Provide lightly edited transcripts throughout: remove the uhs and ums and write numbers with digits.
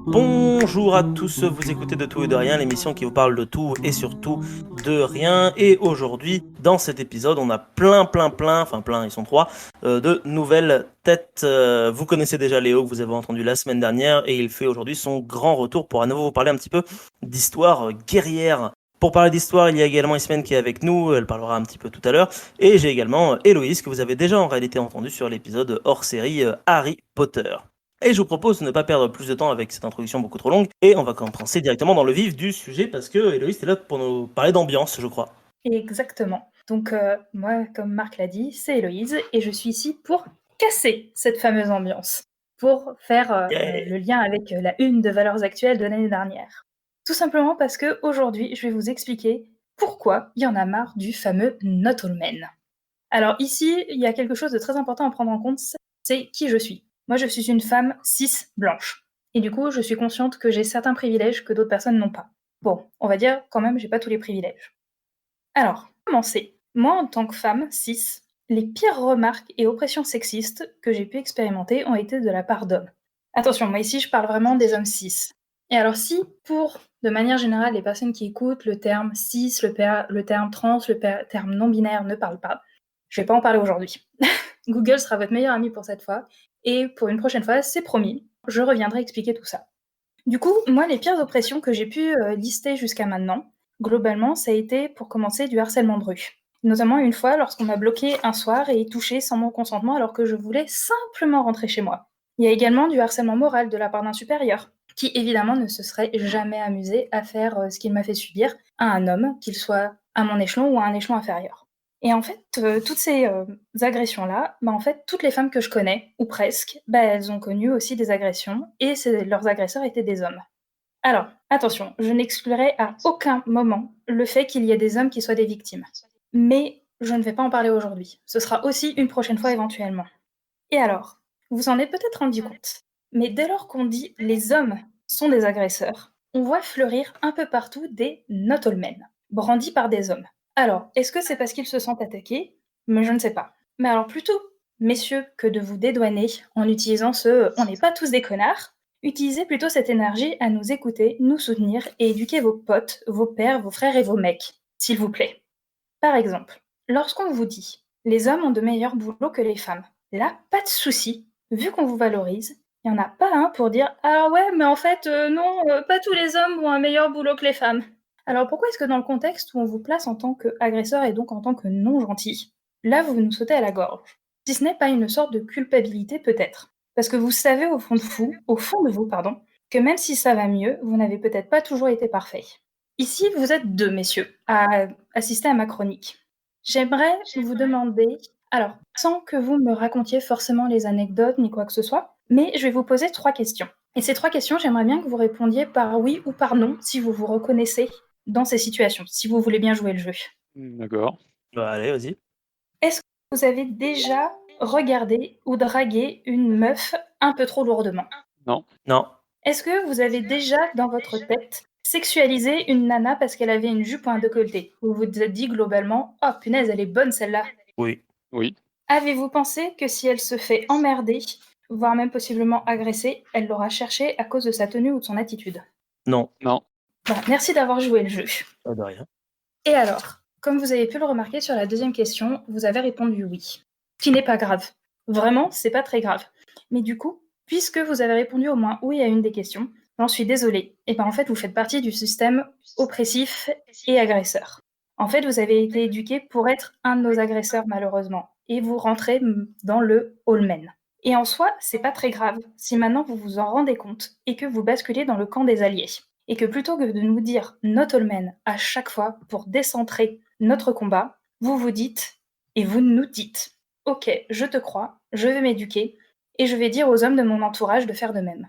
Bonjour à tous, vous écoutez De Tout et de Rien, l'émission qui vous parle de tout et surtout de rien. Et aujourd'hui, dans cet épisode, on a plein, ils sont trois, de nouvelles têtes. Vous connaissez déjà Léo, que vous avez entendu la semaine dernière, et il fait aujourd'hui son grand retour pour à nouveau vous parler un petit peu d'histoire guerrière. Pour parler d'histoire, il y a également Ismène qui est avec nous, elle parlera un petit peu tout à l'heure. Et j'ai également Héloïse, que vous avez déjà en réalité entendu sur l'épisode hors série Harry Potter. Et je vous propose de ne pas perdre plus de temps avec cette introduction beaucoup trop longue, et on va commencer directement dans le vif du sujet, parce que Héloïse est là pour nous parler d'ambiance, je crois. Exactement. Donc, moi, comme Marc l'a dit, c'est Héloïse, et je suis ici pour casser cette fameuse ambiance, pour faire le lien avec la une de Valeurs Actuelles de l'année dernière. Tout simplement parce que aujourd'hui, je vais vous expliquer pourquoi il y en a marre du fameux Not All Men. Alors ici, il y a quelque chose de très important à prendre en compte, c'est qui je suis. Moi, je suis une femme cis blanche. Et du coup, je suis consciente que j'ai certains privilèges que d'autres personnes n'ont pas. Bon, on va dire quand même, j'ai pas tous les privilèges. Alors, pour commencer, moi en tant que femme cis, les pires remarques et oppressions sexistes que j'ai pu expérimenter ont été de la part d'hommes. Attention, moi ici je parle vraiment des hommes cis. Et alors si pour, de manière générale, les personnes qui écoutent le terme cis, le terme trans, terme non-binaire ne parlent pas, je vais pas en parler aujourd'hui. Google sera votre meilleur ami pour cette fois, et pour une prochaine fois, c'est promis, je reviendrai expliquer tout ça. Du coup, moi les pires oppressions que j'ai pu lister jusqu'à maintenant, globalement, ça a été, pour commencer, du harcèlement de rue. Notamment une fois, lorsqu'on m'a bloqué un soir et touché sans mon consentement alors que je voulais simplement rentrer chez moi. Il y a également du harcèlement moral de la part d'un supérieur, qui évidemment ne se serait jamais amusé à faire ce qu'il m'a fait subir à un homme, qu'il soit à mon échelon ou à un échelon inférieur. Et en fait, toutes ces agressions-là, en fait, toutes les femmes que je connais, ou presque, elles ont connu aussi des agressions, et leurs agresseurs étaient des hommes. Alors, attention, je n'exclurai à aucun moment le fait qu'il y ait des hommes qui soient des victimes. Mais je ne vais pas en parler aujourd'hui. Ce sera aussi une prochaine fois éventuellement. Et alors, vous vous en êtes peut-être rendu compte, mais dès lors qu'on dit les hommes sont des agresseurs, on voit fleurir un peu partout des not all men, brandis par des hommes. Alors, est-ce que c'est parce qu'ils se sentent attaqués? Mais je ne sais pas. Mais alors plutôt, messieurs, que de vous dédouaner en utilisant ce on n'est pas tous des connards, utilisez plutôt cette énergie à nous écouter, nous soutenir et éduquer vos potes, vos pères, vos frères et vos mecs, s'il vous plaît. Par exemple, lorsqu'on vous dit les hommes ont de meilleurs boulots que les femmes, là, pas de souci, vu qu'on vous valorise, il n'y en a pas un pour dire ah ouais, mais en fait, non, pas tous les hommes ont un meilleur boulot que les femmes. Alors pourquoi est-ce que dans le contexte où on vous place en tant qu'agresseur et donc en tant que non gentil, là vous nous sautez à la gorge? Si ce n'est pas une sorte de culpabilité peut-être. Parce que vous savez au fond de vous, pardon, que même si ça va mieux, vous n'avez peut-être pas toujours été parfait. Ici, vous êtes deux, messieurs, à assister à ma chronique. J'aimerais vous demander, alors, sans que vous me racontiez forcément les anecdotes ni quoi que ce soit, mais je vais vous poser 3 questions. Et ces 3 questions, j'aimerais bien que vous répondiez par oui ou par non, si vous vous reconnaissez dans ces situations, si vous voulez bien jouer le jeu. D'accord. Bah, allez, vas-y. Est-ce que vous avez déjà regardé ou dragué une meuf un peu trop lourdement? Non. Non. Est-ce que vous avez déjà, dans votre tête, sexualisé une nana parce qu'elle avait une jupe ou un décolleté? Vous vous êtes dit globalement: «Oh punaise, elle est bonne celle-là». Oui. Oui. Avez-vous pensé que si elle se fait emmerder, voire même possiblement agresser, elle l'aura cherché à cause de sa tenue ou de son attitude? Non. Non. Merci d'avoir joué le jeu. Pas de rien. Et alors, comme vous avez pu le remarquer sur la deuxième question, vous avez répondu oui. Ce qui n'est pas grave. Vraiment, c'est pas très grave. Mais du coup, puisque vous avez répondu au moins oui à une des questions, j'en suis désolée. Et en fait, vous faites partie du système oppressif et agresseur. En fait, vous avez été éduqué pour être un de nos agresseurs, malheureusement. Et vous rentrez dans le all men. Et en soi, c'est pas très grave si maintenant vous vous en rendez compte et que vous basculez dans le camp des alliés. Et que plutôt que de nous dire not all men à chaque fois pour décentrer notre combat, vous vous dites et vous nous dites ok, je te crois, je vais m'éduquer et je vais dire aux hommes de mon entourage de faire de même.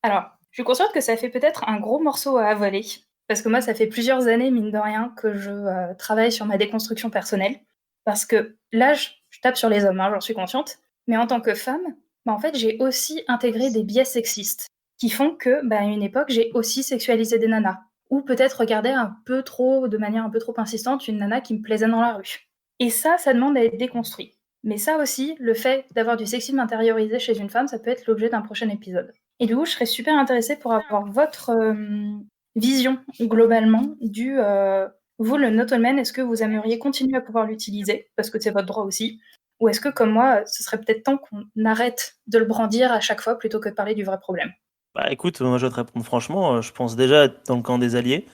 Alors, je suis consciente que ça fait peut-être un gros morceau à avaler, parce que moi, ça fait plusieurs années, mine de rien, que je travaille sur ma déconstruction personnelle, parce que là, je tape sur les hommes, j'en suis consciente, mais en tant que femme, en fait, j'ai aussi intégré des biais sexistes, qui font que, à une époque, j'ai aussi sexualisé des nanas, ou peut-être regardé de manière un peu trop insistante, une nana qui me plaisait dans la rue. Et ça demande à être déconstruit. Mais ça aussi, le fait d'avoir du sexisme intériorisé chez une femme, ça peut être l'objet d'un prochain épisode. Et du coup, je serais super intéressée pour avoir votre vision globalement du vous, le not all men, est-ce que vous aimeriez continuer à pouvoir l'utiliser parce que c'est votre droit aussi, ou est-ce que comme moi, ce serait peut-être temps qu'on arrête de le brandir à chaque fois plutôt que de parler du vrai problème? Bah écoute, moi je vais te répondre franchement, je pense déjà être dans le camp des alliés.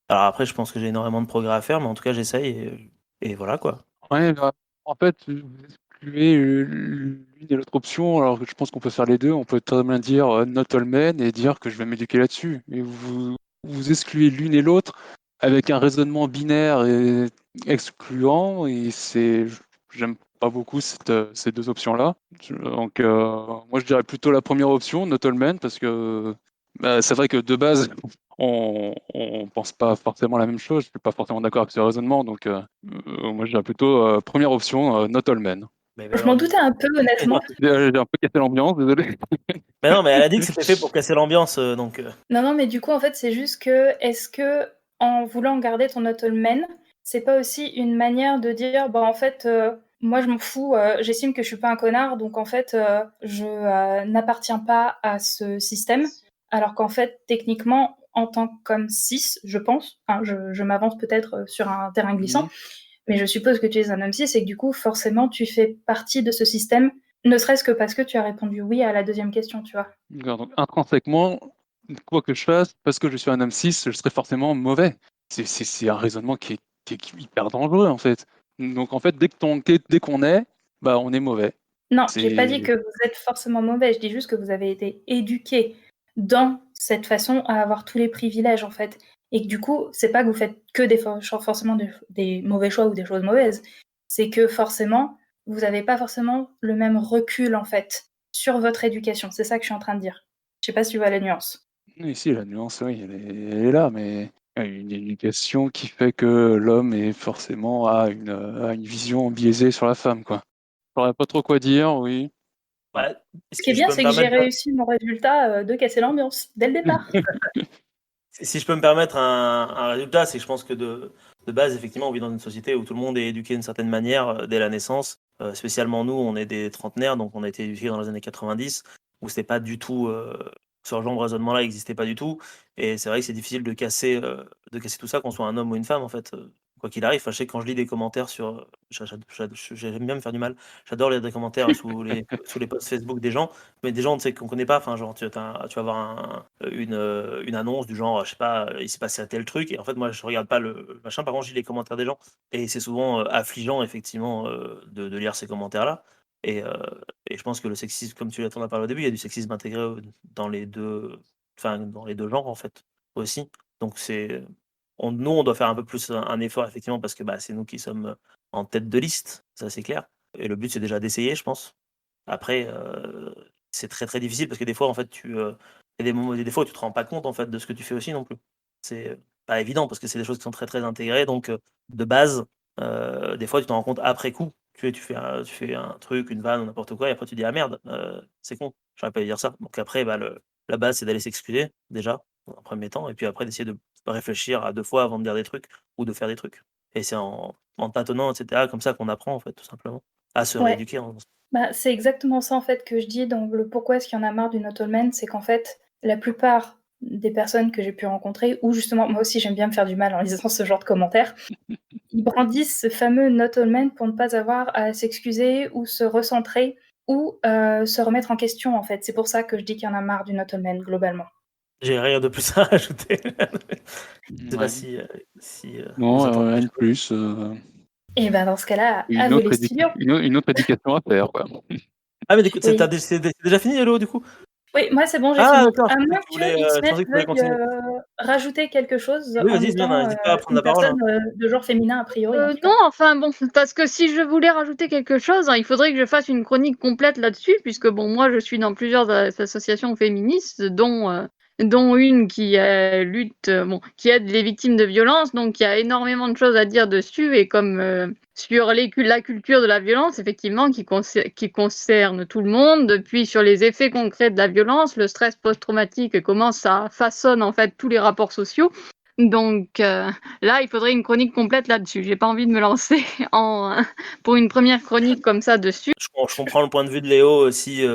Alors après, je pense que j'ai énormément de progrès à faire, mais en tout cas, j'essaye et voilà quoi. Ouais, bah, en fait, vous excluez l'une et l'autre option, alors que je pense qu'on peut faire les deux. On peut très bien dire not all men et dire que je vais m'éduquer là-dessus. Et vous excluez l'une et l'autre avec un raisonnement binaire et excluant, et j'aime pas beaucoup ces deux options-là. Donc, moi, je dirais plutôt la première option, not all men, parce que bah, c'est vrai que de base, on pense pas forcément la même chose. Je suis pas forcément d'accord avec ce raisonnement, donc moi je dirais plutôt première option, not all men. Mais Je m'en doutais un peu, honnêtement. J'ai un peu cassé l'ambiance, désolé. Mais non, mais elle a dit que c'était fait pour casser l'ambiance, donc. Non, mais du coup, en fait, c'est juste que, est-ce que, en voulant garder ton not all men, c'est pas aussi une manière de dire, bah, en fait, moi, je m'en fous, j'estime que je suis pas un connard, donc en fait, je n'appartiens pas à ce système, alors qu'en fait, techniquement, en tant qu'homme cis, je pense, hein, je m'avance peut-être sur un terrain glissant, mais je suppose que tu es un homme cis et que du coup, forcément, tu fais partie de ce système, ne serait-ce que parce que tu as répondu oui à la deuxième question, tu vois. D'accord, donc intrinsèquement, quoi que je fasse, parce que je suis un homme cis, je serai forcément mauvais. C'est un raisonnement qui est hyper dangereux en fait. Donc en fait, dès qu'on est, bah on est mauvais. Non, j'ai pas dit C'est que vous êtes forcément mauvais, je dis juste que vous avez été éduqué dans cette façon à avoir tous les privilèges en fait. Et que du coup, c'est pas que vous faites que forcément des mauvais choix ou des choses mauvaises, c'est que forcément, vous n'avez pas forcément le même recul en fait sur votre éducation. C'est ça que je suis en train de dire. Je sais pas si tu vois la nuance. ici la nuance, oui, elle est là, mais une éducation qui fait que l'homme est forcément a une vision biaisée sur la femme, quoi. Je saurais pas trop quoi dire, oui. Ouais, Ce qui est si je bien, peux me c'est que j'ai permettre, réussi mon résultat de casser l'ambiance dès le départ. si je peux me permettre un résultat, c'est que je pense que de base, effectivement, on vit dans une société où tout le monde est éduqué d'une certaine manière dès la naissance. Spécialement nous, on est des trentenaires, donc on a été éduqués dans les années 90, où c'était pas du tout, ce genre de raisonnement-là n'existait pas du tout. Et c'est vrai que c'est difficile de casser tout ça, qu'on soit un homme ou une femme, en fait, quoi qu'il arrive. Enfin, je sais que quand je lis des commentaires sur, j'aime bien me faire du mal. J'adore lire des commentaires sous les posts Facebook des gens, mais des gens, tu sais, qu'on connaît pas. Enfin, genre, tu vas avoir une annonce du genre, je sais pas, il s'est passé un tel truc. Et en fait, moi, je regarde pas le machin. Par contre, je lis les commentaires des gens. Et c'est souvent affligeant, effectivement, de lire ces commentaires-là. Et, euh, et je pense que le sexisme, comme tu l'as parlé au début, il y a du sexisme intégré dans les deux, enfin, dans les deux genres, en fait, aussi. Donc, nous, on doit faire un peu plus un effort, effectivement, parce que bah, c'est nous qui sommes en tête de liste, ça c'est clair. Et le but, c'est déjà d'essayer, je pense. Après, c'est très très difficile parce que des fois, en fait, il y a des fois où tu te rends pas compte en fait de ce que tu fais aussi non plus. C'est pas évident parce que c'est des choses qui sont très très intégrées. Donc, de base, des fois, tu t'en rends compte après coup. Tu fais un truc, une vanne ou n'importe quoi, et après tu dis ah merde, c'est con, j'aurais pas dû dire ça. Donc après, bah, la base, c'est d'aller s'excuser déjà dans un premier temps, et puis après d'essayer de réfléchir à deux fois avant de dire des trucs ou de faire des trucs. Et c'est en tâtonnant, etc., comme ça qu'on apprend en fait, tout simplement, à se Ouais. rééduquer. Bah, c'est exactement ça en fait que je dis dans le pourquoi est-ce qu'il y en a marre du not all men, c'est qu'en fait, la plupart des personnes que j'ai pu rencontrer, ou justement moi aussi j'aime bien me faire du mal en lisant ce genre de commentaires, ils brandissent ce fameux not all men pour ne pas avoir à s'excuser ou se recentrer ou se remettre en question en fait. C'est pour ça que je dis qu'il y en a marre du not all men globalement. J'ai rien de plus à rajouter. Je sais pas Ouais. si Non, vous attendez rien quelque de chose. plus. Et ben dans ce cas-là, à vous les stylos. Une autre éducation à faire, quoi. Ah, mais écoute, Oui. c'est déjà fini, Hello, du coup? Oui, moi c'est bon, j'ai Ah, fini. d'accord, À moins que je X-Men pensais que tu voulais veuille continuer. rajouter quelque chose Oui, en vas-y, Sven, étant n'hésite pas à prendre une la parole. personne de genre féminin a priori en tout cas. Non, enfin bon, parce que si je voulais rajouter quelque chose, hein, il faudrait que je fasse une chronique complète là-dessus, puisque bon, moi je suis dans plusieurs associations féministes, dont une qui lutte, qui aide les victimes de violences, donc il y a énormément de choses à dire dessus, et comme sur la culture de la violence, effectivement, qui concerne tout le monde, depuis sur les effets concrets de la violence, le stress post-traumatique, comment ça façonne en fait tous les rapports sociaux. Donc là, il faudrait une chronique complète là-dessus. J'ai pas envie de me lancer pour une première chronique comme ça dessus. Je comprends le point de vue de Léo aussi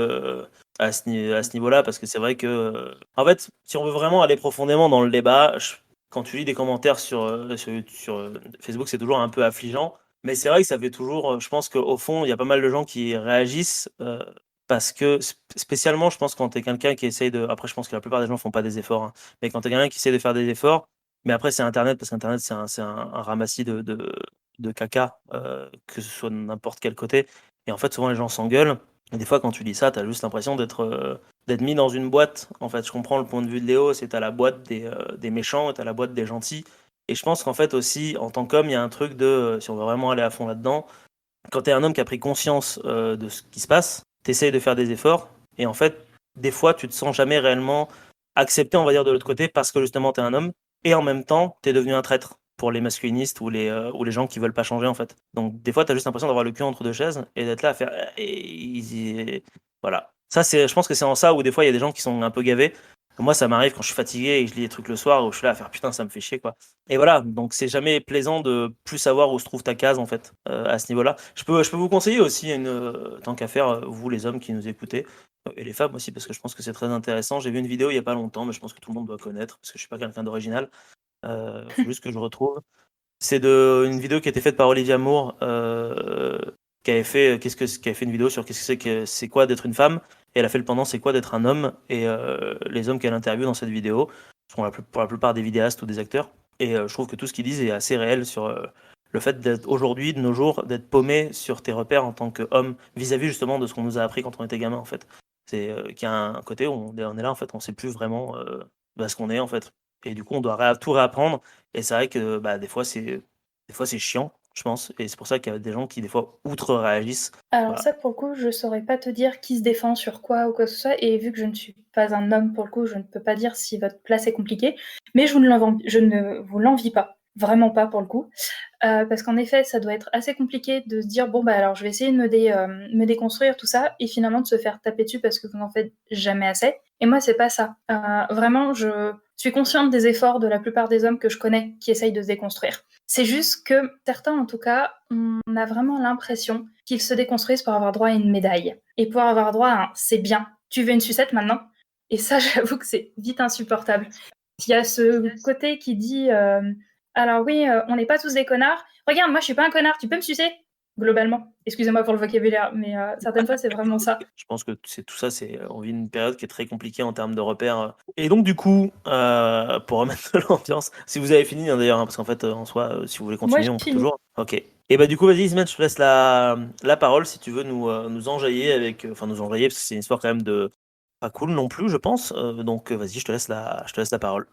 à ce niveau-là, parce que c'est vrai que, en fait, si on veut vraiment aller profondément dans le débat, quand tu lis des commentaires sur Facebook, c'est toujours un peu affligeant. Mais c'est vrai que ça fait toujours, je pense qu'au fond, il y a pas mal de gens qui réagissent parce que, spécialement, je pense, quand tu es quelqu'un qui essaye de. Après, je pense que la plupart des gens font pas des efforts, hein, mais quand tu es quelqu'un qui essaie de faire des efforts, mais après, c'est Internet, parce qu'Internet, c'est un ramassis de caca, que ce soit de n'importe quel côté. Et en fait, souvent, les gens s'engueulent. Et des fois, quand tu lis ça, tu as juste l'impression d'être mis dans une boîte. En fait, je comprends le point de vue de Léo, c'est à la boîte des méchants et t'as la boîte des gentils. Et je pense qu'en fait aussi, en tant qu'homme, il y a un truc de, si on veut vraiment aller à fond là-dedans, quand tu es un homme qui a pris conscience de ce qui se passe, tu essayes de faire des efforts. Et en fait, des fois, tu te sens jamais réellement accepté, on va dire, de l'autre côté, parce que justement, tu es un homme. Et en même temps, tu es devenu un traître pour les masculinistes ou les gens qui veulent pas changer, en fait. Donc, des fois, tu as juste l'impression d'avoir le cul entre deux chaises et d'être là à faire. Voilà. Ça, je pense que c'est en ça où des fois, il y a des gens qui sont un peu gavés. Moi, ça m'arrive quand je suis fatigué et que je lis des trucs le soir où je suis là à faire putain, ça me fait chier, quoi. Et voilà, donc c'est jamais plaisant de plus savoir où se trouve ta case, en fait, à ce niveau-là. Je peux vous conseiller aussi, tant qu'à faire, vous les hommes qui nous écoutez, et les femmes aussi, parce que je pense que c'est très intéressant. J'ai vu une vidéo il y a pas longtemps, mais je pense que tout le monde doit connaître, parce que je suis pas quelqu'un d'original. Faut juste que je retrouve. C'est une vidéo qui a été faite par Olivia Moore, qui avait fait, qui avait fait une vidéo sur qu'est-ce que c'est quoi d'être une femme, et elle a fait le pendant c'est quoi d'être un homme, et les hommes qu'elle interviewe dans cette vidéo sont pour la plupart des vidéastes ou des acteurs, et je trouve que tout ce qu'ils disent est assez réel sur le fait d'être aujourd'hui, de nos jours, d'être paumé sur tes repères en tant qu'homme, vis-à-vis justement de ce qu'on nous a appris quand on était gamin, en fait. C'est qu'il y a un côté où on est là, en fait, on sait plus vraiment ce qu'on est, en fait. Et du coup, on doit tout réapprendre. Et c'est vrai que des fois, c'est chiant, je pense. Et c'est pour ça qu'il y a des gens qui, des fois, outre-réagissent. Alors Voilà. ça, pour le coup, je saurais pas te dire qui se défend sur quoi ou quoi que ce soit, et vu que je ne suis pas un homme, pour le coup, je ne peux pas dire si votre place est compliquée, mais je ne vous l'envie pas, vraiment pas pour le coup, parce qu'en effet, ça doit être assez compliqué de se dire, bon, bah alors je vais essayer de me déconstruire, tout ça, et finalement de se faire taper dessus parce que vous n'en faites jamais assez. Et moi, c'est pas ça. Vraiment, je suis consciente des efforts de la plupart des hommes que je connais qui essayent de se déconstruire. C'est juste que certains, en tout cas, on a vraiment l'impression qu'ils se déconstruisent pour avoir droit à une médaille. Et pour avoir droit à un « c'est bien, tu veux une sucette maintenant ?» Et ça, j'avoue que c'est vite insupportable. Il y a ce côté qui dit alors oui, on n'est pas tous des connards. Regarde, moi, je suis pas un connard, tu peux me sucer ?» Globalement. Excusez-moi pour le vocabulaire, mais certaines fois, c'est vraiment ça. Je pense que tout ça, on vit une période qui est très compliquée en termes de repères. Et donc, du coup, pour remettre de l'ambiance, si vous avez fini, hein, d'ailleurs, hein, parce qu'en fait, en soi, si vous voulez continuer, Moi, on j'ai peut fini. toujours. Ok. Et bah, du coup, vas-y, Ismaël, je te laisse la parole si tu veux nous enjailler avec. Enfin, nous enjailler, parce que c'est une histoire quand même de. Pas cool non plus, je pense. Donc, vas-y, je te laisse la parole.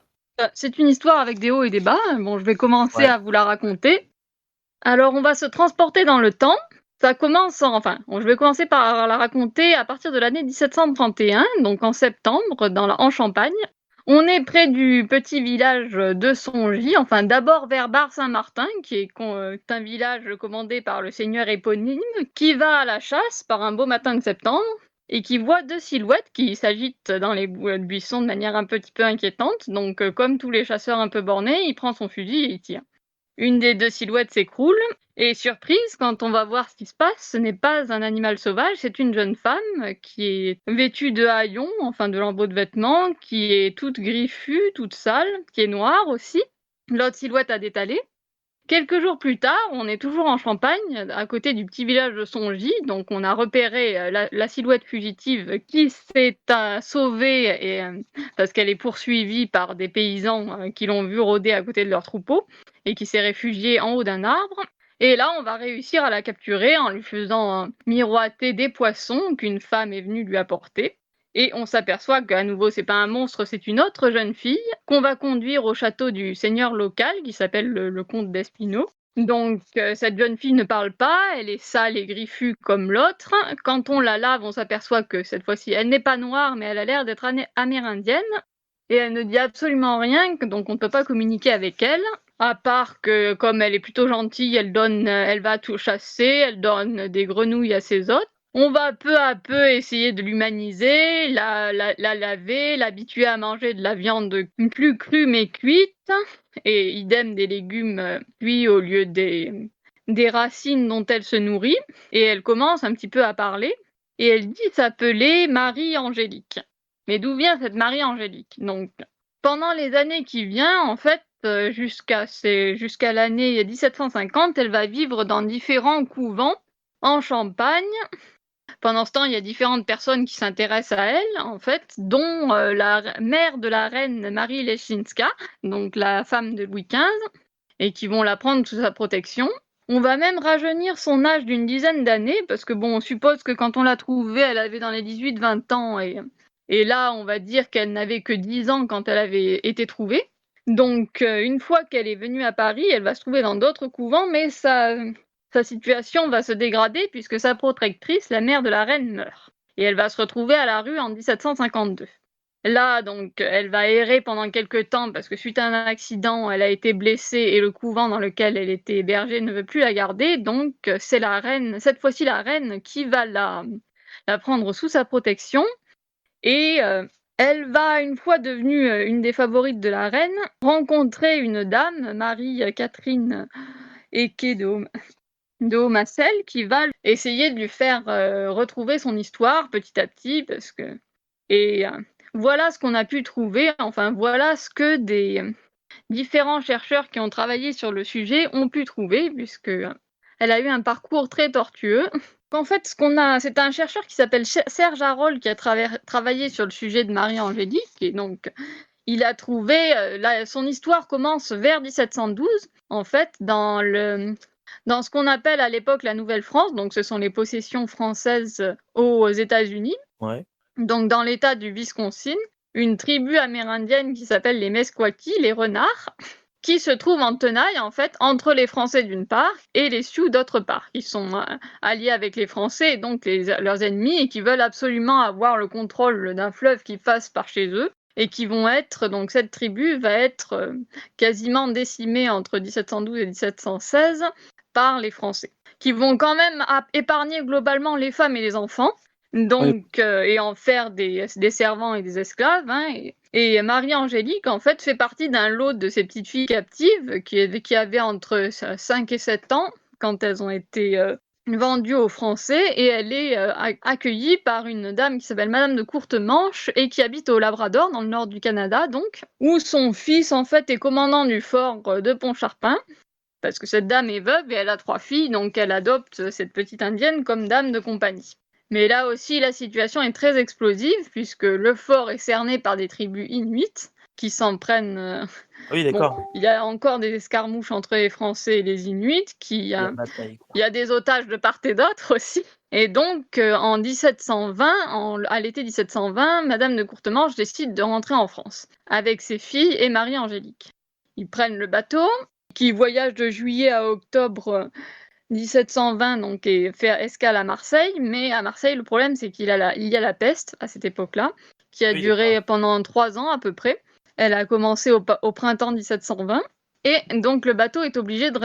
C'est une histoire avec des hauts et des bas. Bon, je vais commencer Ouais. à vous la raconter. Alors, on va se transporter dans le temps. Ça commence je vais commencer par la raconter à partir de l'année 1731, donc en septembre, en Champagne. On est près du petit village de Songy, enfin d'abord vers Bar-Saint-Martin, qui est un village commandé par le seigneur éponyme, qui va à la chasse par un beau matin de septembre et qui voit deux silhouettes qui s'agitent dans les buissons de manière un petit peu inquiétante. Donc, comme tous les chasseurs un peu bornés, il prend son fusil et il tire. Une des deux silhouettes s'écroule, et surprise, quand on va voir ce qui se passe, ce n'est pas un animal sauvage, c'est une jeune femme qui est vêtue de haillons, enfin de lambeaux de vêtements, qui est toute griffue, toute sale, qui est noire aussi. L'autre silhouette a détalé. Quelques jours plus tard, on est toujours en Champagne, à côté du petit village de Songy, donc on a repéré la silhouette fugitive qui s'est sauvée parce qu'elle est poursuivie par des paysans qui l'ont vue rôder à côté de leur troupeau et qui s'est réfugiée en haut d'un arbre. Et là, on va réussir à la capturer en lui faisant miroiter des poissons qu'une femme est venue lui apporter. Et on s'aperçoit qu'à nouveau, c'est pas un monstre, c'est une autre jeune fille qu'on va conduire au château du seigneur local qui s'appelle le comte d'Espinot. Donc, cette jeune fille ne parle pas, elle est sale et griffue comme l'autre. Quand on la lave, on s'aperçoit que cette fois-ci, elle n'est pas noire, mais elle a l'air d'être amérindienne. Et elle ne dit absolument rien, donc on ne peut pas communiquer avec elle. À part que, comme elle est plutôt gentille, elle va tout chasser, elle donne des grenouilles à ses hôtes. On va peu à peu essayer de l'humaniser, la laver, l'habituer à manger de la viande plus crue mais cuite, et idem des légumes cuits au lieu des racines dont elle se nourrit. Et elle commence un petit peu à parler, et elle dit s'appeler Marie-Angélique. Mais d'où vient cette Marie-Angélique? Donc, pendant les années qui viennent, en fait, jusqu'à l'année 1750, elle va vivre dans différents couvents en Champagne. Pendant ce temps, il y a différentes personnes qui s'intéressent à elle, en fait, dont la mère de la reine Marie Leschinska, donc la femme de Louis XV, et qui vont la prendre sous sa protection. On va même rajeunir son âge d'une dizaine d'années, parce que bon, on suppose que quand on l'a trouvée, elle avait dans les 18-20 ans, et là, on va dire qu'elle n'avait que 10 ans quand elle avait été trouvée. Donc, une fois qu'elle est venue à Paris, elle va se trouver dans d'autres couvents, mais sa situation va se dégrader puisque sa protectrice, la mère de la reine, meurt. Et elle va se retrouver à la rue en 1752. Là, donc, elle va errer pendant quelques temps parce que suite à un accident, elle a été blessée et le couvent dans lequel elle était hébergée ne veut plus la garder. Donc, c'est la reine, cette fois-ci la reine, qui va la prendre sous sa protection. Et elle va, une fois devenue une des favorites de la reine, rencontrer une dame, Marie-Catherine Eke de Haut-Massel, qui va essayer de lui faire retrouver son histoire petit à petit, parce que... Et voilà ce qu'on a pu trouver, enfin voilà ce que des différents chercheurs qui ont travaillé sur le sujet ont pu trouver, puisque elle a eu un parcours très tortueux. En fait, c'est un chercheur qui s'appelle Serge Harold qui a travaillé sur le sujet de Marie-Angélique, et donc il a trouvé, son histoire commence vers 1712, en fait, dans ce qu'on appelle à l'époque la Nouvelle-France, donc ce sont les possessions françaises aux États-Unis. Ouais. Donc dans l'état du Wisconsin, une tribu amérindienne qui s'appelle les Meskwaki, les renards, qui se trouve en tenaille, en fait, entre les Français d'une part et les Sioux d'autre part, qui sont alliés avec les Français et donc leurs ennemis, et qui veulent absolument avoir le contrôle d'un fleuve qui passe par chez eux, et qui vont être, donc cette tribu va être quasiment décimée entre 1712 et 1716 par les Français, qui vont quand même épargner globalement les femmes et les enfants, donc, et en faire des servants et des esclaves, hein, et Marie-Angélique, en fait, fait partie d'un lot de ces petites filles captives qui avaient entre 5 et 7 ans quand elles ont été vendues aux Français, et elle est accueillie par une dame qui s'appelle Madame de Courtemanche et qui habite au Labrador, dans le nord du Canada, donc, où son fils, en fait, est commandant du fort de Pontchartrain, parce que cette dame est veuve et elle a 3 filles, donc elle adopte cette petite indienne comme dame de compagnie. Mais là aussi, la situation est très explosive, puisque le fort est cerné par des tribus inuites qui s'en prennent... Oui, d'accord. Bon, il y a encore des escarmouches entre les Français et les Inuits, il y a des otages de part et d'autre aussi. Et donc, en 1720, à l'été 1720, Madame de Courtemanche décide de rentrer en France, avec ses filles et Marie-Angélique. Ils prennent le bateau, qui voyage de juillet à octobre 1720, donc, et faire escale à Marseille, mais à Marseille, le problème, c'est qu'il y a la peste à cette époque-là, qui a duré pendant 3 ans à peu près. Elle a commencé au printemps 1720, et donc le bateau est obligé de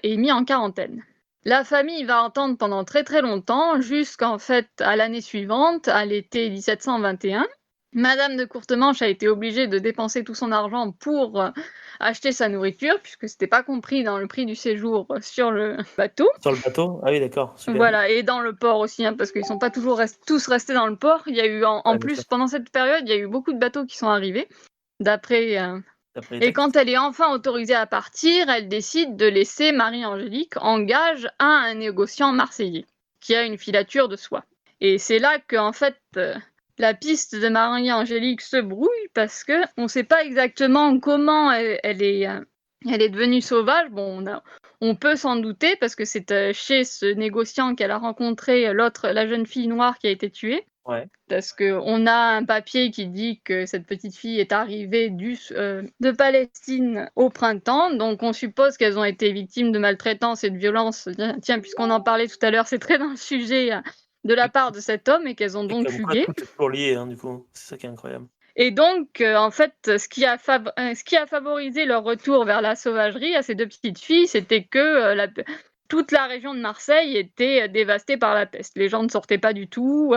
est mis en quarantaine. La famille va attendre pendant très très longtemps, jusqu'en fait à l'année suivante, à l'été 1721. Madame de Courtemanche a été obligée de dépenser tout son argent pour acheter sa nourriture, puisque c'était pas compris dans le prix du séjour sur le bateau. Sur le bateau? Ah oui, d'accord. Super. Voilà, et dans le port aussi, hein, parce qu'ils sont pas toujours tous restés dans le port. Il y a eu en plus, pendant cette période, il y a eu beaucoup de bateaux qui sont arrivés, d'après et quand elle est enfin autorisée à partir, elle décide de laisser Marie-Angélique en gage à un négociant marseillais, qui a une filature de soie. Et c'est là que, en fait, la piste de Marie-Angélique se brouille, parce que on ne sait pas exactement comment elle est devenue sauvage. Bon, on peut s'en douter, parce que c'est chez ce négociant qu'elle a rencontré la jeune fille noire qui a été tuée. Ouais. Parce qu'on a un papier qui dit que cette petite fille est arrivée de Palestine au printemps, donc on suppose qu'elles ont été victimes de maltraitance et de violence. Tiens, puisqu'on en parlait tout à l'heure, c'est très dans le sujet de la part de cet homme, et qu'elles ont donc fugué. Tout est toujours lié, hein, du coup, c'est ça qui est incroyable. Et donc, en fait, ce qui a favorisé leur retour vers la sauvagerie à ces 2 petites filles, c'était que toute la région de Marseille était dévastée par la peste. Les gens ne sortaient pas du tout,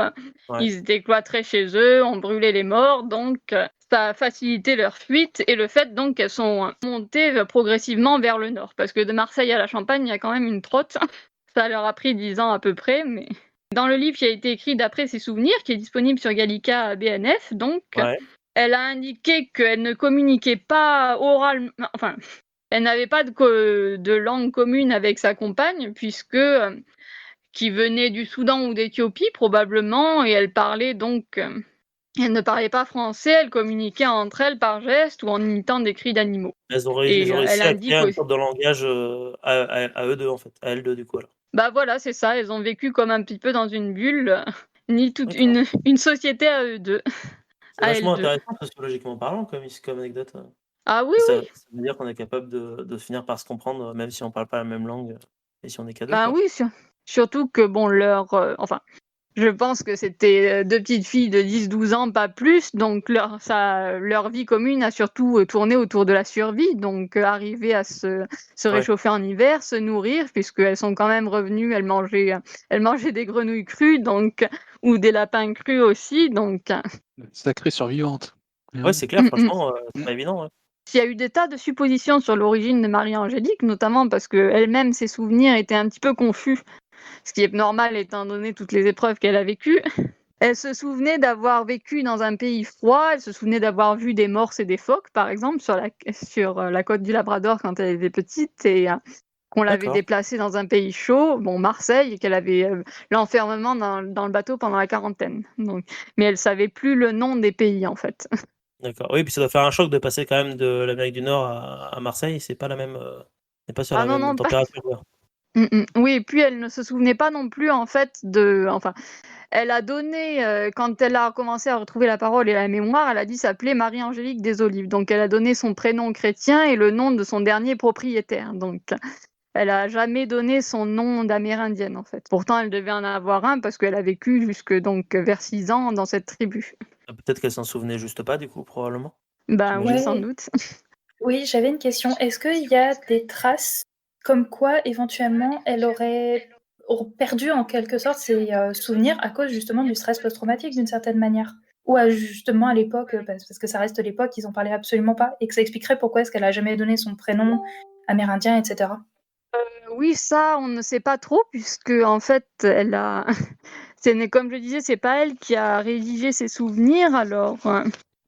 Ouais. ils étaient cloîtrés chez eux, on brûlait les morts, donc ça a facilité leur fuite et le fait donc qu'elles sont montées progressivement vers le nord. Parce que de Marseille à la Champagne, il y a quand même une trotte. Ça leur a pris 10 ans à peu près, mais dans le livre qui a été écrit d'après ses souvenirs, qui est disponible sur Gallica BNF, donc Ouais. elle a indiqué qu'elle ne communiquait pas oralement, enfin, elle n'avait pas de langue commune avec sa compagne, puisque qui venait du Soudan ou d'Éthiopie probablement, et elle parlait donc, elle ne parlait pas français, elle communiquait entre elles par gestes ou en imitant des cris d'animaux. Ils ont Et réussi elle à créer indique une aussi. sorte de langage à eux deux, en fait. À elles deux, du coup, alors. Bah voilà, c'est ça, elles ont vécu comme un petit peu dans une bulle, ni toute D'accord. une société à eux deux, C'est à elles vachement deux. intéressant sociologiquement parlant comme anecdote. Ah oui, Ça oui, veut dire qu'on est capable de finir par se comprendre, même si on parle pas la même langue, et si on est qu'à deux, ben quoi. oui, surtout que bon, enfin, je pense que c'était 2 petites filles de 10-12 ans, pas plus, donc leur vie commune a surtout tourné autour de la survie, donc arriver à se Ouais. réchauffer en hiver, se nourrir, puisqu'elles sont quand même revenues, elles mangeaient des grenouilles crues, donc ou des lapins crus aussi, donc Sacrée survivante. Ouais, c'est clair, mmh mh. franchement, c'est pas évident, ouais. Il y a eu des tas de suppositions sur l'origine de Marie-Angélique, notamment parce qu'elle-même, ses souvenirs étaient un petit peu confus, ce qui est normal étant donné toutes les épreuves qu'elle a vécues. Elle se souvenait d'avoir vécu dans un pays froid, elle se souvenait d'avoir vu des morses et des phoques, par exemple, sur la côte du Labrador quand elle était petite, et qu'on l'avait D'accord, déplacée dans un pays chaud, bon, Marseille, et qu'elle avait l'enfermement dans le bateau pendant la quarantaine. Donc, mais elle savait plus le nom des pays, en fait. d'accord. Oui, puis ça doit faire un choc de passer quand même de l'Amérique du Nord à Marseille, c'est pas la même, on n'est pas sur Ah la non, même non, pas. température, quoi. Oui, et puis elle ne se souvenait pas non plus, en fait, enfin, elle a donné, quand elle a commencé à retrouver la parole et la mémoire, elle a dit s'appeler Marie-Angélique des Olives. Donc elle a donné son prénom chrétien et le nom de son dernier propriétaire. Donc elle a jamais donné son nom d'amérindienne, en fait. Pourtant, elle devait en avoir un parce qu'elle a vécu jusque donc vers 6 ans dans cette tribu. Ah, peut-être qu'elle s'en souvenait juste pas, du coup, probablement, Ben oui, j'imagine. sans Ouais. doute. Oui, j'avais une question. Est-ce qu'il y a des traces comme quoi, éventuellement, elle aurait perdu en quelque sorte ses souvenirs à cause justement du stress post-traumatique d'une certaine manière? Ou justement à l'époque, parce que ça reste l'époque, ils en parlaient absolument pas, et que ça expliquerait pourquoi est-ce qu'elle a jamais donné son prénom amérindien, etc. Oui, ça, on ne sait pas trop puisque en fait, elle a comme je disais, c'est pas elle qui a rédigé ses souvenirs. Alors,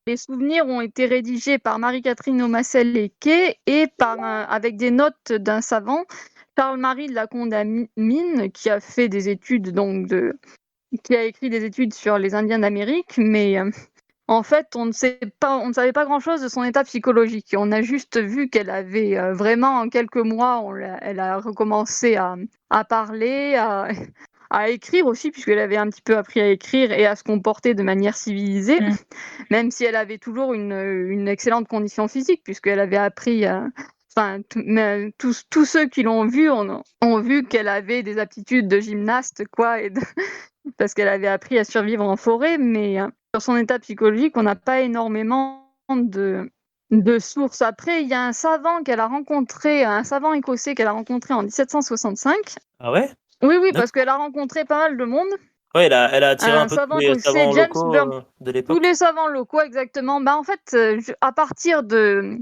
les souvenirs ont été rédigés par Marie-Catherine Omacel-Lequet et avec des notes d'un savant, Charles-Marie de la Condamine, qui a fait des études qui a écrit des études sur les Indiens d'Amérique, mais en fait, on ne savait pas grand-chose de son état psychologique. On a juste vu qu'elle avait vraiment en quelques mois, elle a recommencé à parler, à écrire aussi, puisqu'elle avait un petit peu appris à écrire et à se comporter de manière civilisée, Mm. même si elle avait toujours une excellente condition physique, puisqu'elle avait appris. Enfin, tous ceux qui l'ont vue ont vu qu'elle avait des aptitudes de gymnaste, quoi, parce qu'elle avait appris à survivre en forêt, mais sur son état psychologique, on n'a pas énormément de sources. Après, il y a un savant un savant écossais qu'elle a rencontré en 1765. Ah ouais? Oui, oui, parce D'accord. qu'elle a rencontré pas mal de monde. Ouais, elle a attiré un Un peu tous savant les écossais, savants James locaux, Burn. de Tous l'époque? les savants locaux, exactement. Bah, en fait, à partir de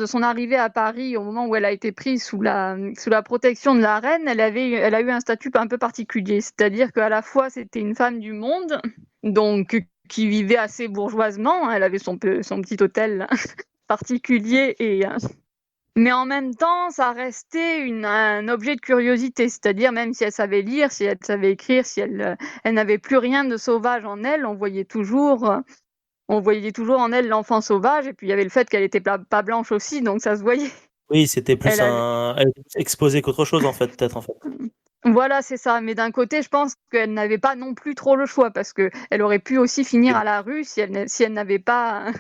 son arrivée à Paris, au moment où elle a été prise sous la protection de la reine, elle a eu un statut un peu particulier. C'est-à-dire qu'à la fois, c'était une femme du monde, donc qui vivait assez bourgeoisement. Elle avait son petit hôtel particulier, mais en même temps, ça restait un objet de curiosité. C'est-à-dire, même si elle savait lire, si elle savait écrire, si elle n'avait plus rien de sauvage en elle, on voyait toujours en elle l'enfant sauvage, et puis il y avait le fait qu'elle était pas blanche aussi, donc ça se voyait. Oui, c'était plus Elle avait... elle était plus exposée qu'autre chose, en fait, peut-être, en fait. Voilà, c'est ça. Mais d'un côté, je pense qu'elle n'avait pas non plus trop le choix, parce qu'elle aurait pu aussi finir à la rue si elle n'avait pas...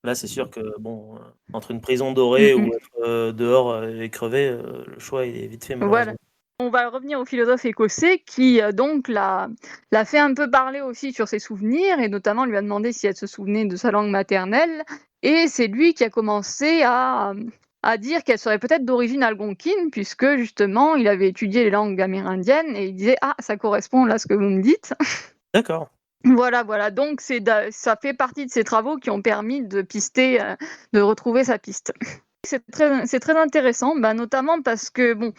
Là, c'est sûr que, bon, entre une prison dorée ou être dehors et crever, le choix il est vite fait, Voilà. malheureusement. On va revenir au philosophe écossais qui donc l'a fait un peu parler aussi sur ses souvenirs, et notamment lui a demandé si elle se souvenait de sa langue maternelle, et c'est lui qui a commencé à à dire qu'elle serait peut-être d'origine algonquine, puisque justement, il avait étudié les langues amérindiennes et il disait ah, ça correspond là à ce que vous me dites. D'accord. Voilà. Donc ça fait partie de ces travaux qui ont permis de pister, de retrouver sa piste. C'est très intéressant, notamment parce que bon,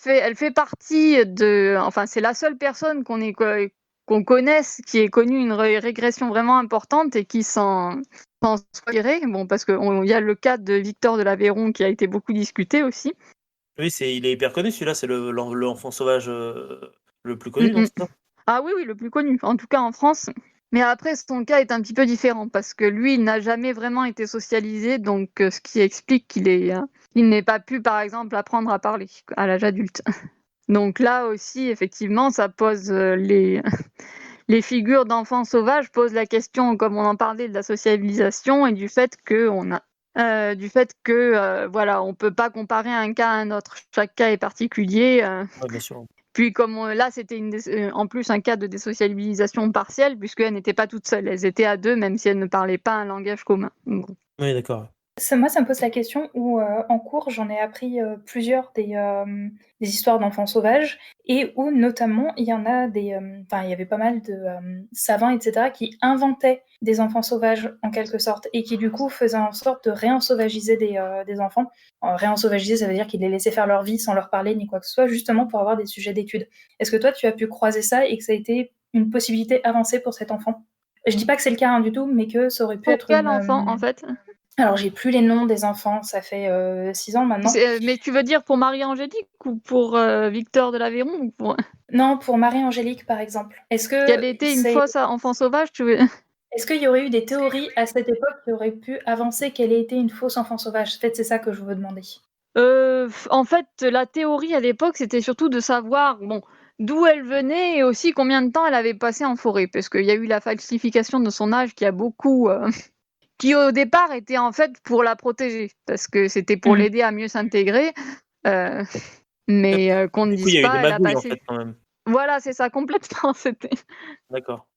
elle fait partie de, enfin c'est la seule personne qu'on connaisse qui ait connu une régression vraiment importante et qui s'en soit tirée. Bon, parce qu'il y a le cas de Victor de l'Aveyron qui a été beaucoup discuté aussi. Oui, il est hyper connu celui-là, c'est l'enfant sauvage le plus connu, non, c'est ça? Ah oui, le plus connu, en tout cas en France. Mais après, son cas est un petit peu différent parce que lui, il n'a jamais vraiment été socialisé, donc ce qui explique qu'il n'ait pas pu, par exemple, apprendre à parler à l'âge adulte. Donc là aussi, effectivement, ça pose les figures d'enfants sauvages posent la question, comme on en parlait, de la socialisation et du fait que voilà, on peut pas comparer un cas à un autre. Chaque cas est particulier. Ouais, bien sûr. Puis comme là, c'était en plus un cas de désocialisation partielle, puisqu'elles n'étaient pas toutes seules. Elles étaient à deux, même si elles ne parlaient pas un langage commun. Oui, d'accord. Moi, ça me pose la question où, en cours, j'en ai appris plusieurs des histoires d'enfants sauvages et où, notamment, il y en a il y avait pas mal de savants, etc., qui inventaient des enfants sauvages, en quelque sorte, et qui, du coup, faisaient en sorte de réensauvagiser des enfants. Réensauvagiser, ça veut dire qu'ils les laissaient faire leur vie sans leur parler ni quoi que ce soit, justement pour avoir des sujets d'études. Est-ce que toi, tu as pu croiser ça et que ça a été une possibilité avancée pour cet enfant? Je dis pas que c'est le cas du tout, mais que ça aurait pu être quel enfant, en fait? Alors, j'ai plus les noms des enfants, ça fait 6 ans maintenant. Mais tu veux dire pour Marie-Angélique ou pour Victor de l'Aveyron ou pour... Non, pour Marie-Angélique, par exemple. Est-ce que Qu'elle était une fausse enfant sauvage, tu veux... Est-ce qu'il y aurait eu des théories à cette époque qui auraient pu avancer qu'elle ait été une fausse enfant sauvage? En fait, c'est ça que je veux demander. En fait, la théorie à l'époque, c'était surtout de savoir d'où elle venait et aussi combien de temps elle avait passé en forêt, parce qu'il y a eu la falsification de son âge qui a beaucoup... qui au départ était en fait pour la protéger, parce que c'était pour l'aider à mieux s'intégrer, mais qu'on ne Du coup, il y dise a eu des pas, elle a magouilles, en passé... fait, quand même. Voilà, c'est ça, complètement, c'était D'accord.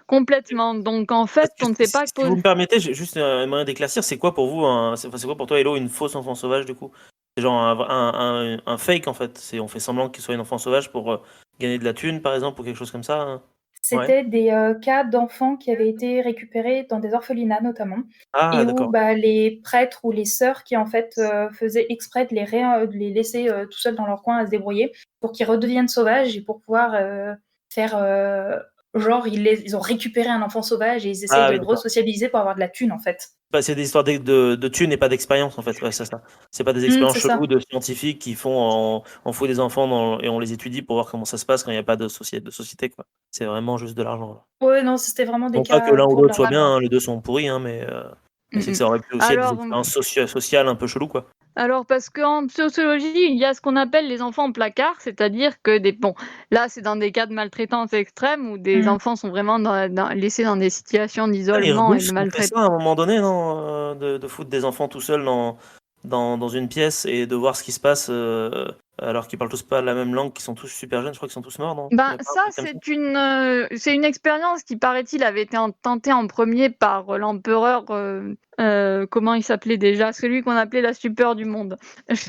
complètement. Donc en fait, on ne sait pas... Si vous me permettez, j'ai juste un moyen d'éclaircir. C'est quoi pour vous, c'est quoi pour toi, Hello, une fausse enfant sauvage, du coup? C'est genre un fake, en fait. On fait semblant qu'il soit une enfant sauvage pour gagner de la thune, par exemple, ou quelque chose comme ça, hein? C'était des cas d'enfants qui avaient été récupérés dans des orphelinats, notamment, Ah, et d'accord. où les prêtres ou les sœurs qui, en fait, faisaient exprès de les laisser tout seuls dans leur coin à se débrouiller pour qu'ils redeviennent sauvages et pour pouvoir faire... genre, ils ont récupéré un enfant sauvage et ils essayent Ah de oui, le d'accord. resociabiliser pour avoir de la thune, en fait. C'est des histoires de thunes et pas d'expérience, en fait. Ouais, c'est ça. C'est pas des expériences C'est ça. cheloues de scientifiques qui font on fout des enfants et on les étudie pour voir comment ça se passe quand il n'y a pas de société, quoi. C'est vraiment juste de l'argent, là. Ouais, non, c'était vraiment des Non pas que cas l'un ou pour de l'autre soit l'argent. bien, hein, les deux sont pourris, hein, mais c'est que ça aurait pu aussi être des Alors, expériences sociales un peu cheloues, quoi. Alors, parce qu'en sociologie, il y a ce qu'on appelle les enfants placards, c'est-à-dire que là, c'est dans des cas de maltraitance extrême où des enfants sont vraiment laissés dans des situations Les d'isolement et Russes de ont fait ça maltraitance. à un moment donné, non? De foutre des enfants tout seuls dans une pièce et de voir ce qui se passe alors qu'ils parlent tous pas la même langue, qu'ils sont tous super jeunes, je crois qu'ils sont tous morts, non? Il y a pas un Ça, truc comme ça? c'est une expérience qui, paraît-il, avait été tentée en premier par l'empereur, comment il s'appelait déjà? Celui qu'on appelait la stupeur du monde.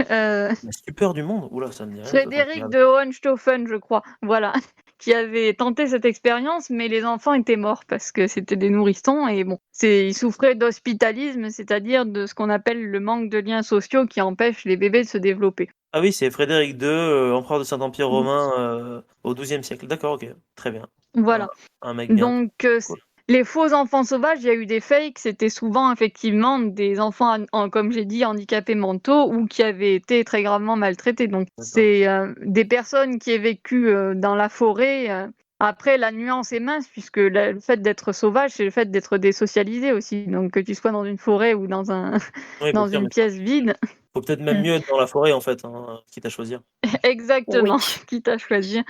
La stupeur du monde? Oula, ça me dit rien. Frédéric de Hohenstaufen, je crois. Voilà. Qui avait tenté cette expérience, mais les enfants étaient morts parce que c'était des nourrissons et ils souffraient d'hospitalisme, c'est-à-dire de ce qu'on appelle le manque de liens sociaux qui empêche les bébés de se développer. Ah oui, c'est Frédéric II, empereur de Saint-Empire romain au XIIe siècle. D'accord, ok, très bien. Voilà. Un mec bien. Donc, Cool. les faux enfants sauvages, il y a eu des fakes, c'était souvent effectivement des enfants, comme j'ai dit, handicapés mentaux ou qui avaient été très gravement maltraités. Donc, c'est des personnes qui aient vécu dans la forêt. Après, la nuance est mince puisque le fait d'être sauvage, c'est le fait d'être désocialisé aussi. Donc, que tu sois dans une forêt ou dans Oui, bien dans sûr, une bien sûr. pièce vide. Faut peut-être même mieux être dans la forêt, en fait, hein, quitte à choisir. Exactement, Oui. quitte à choisir.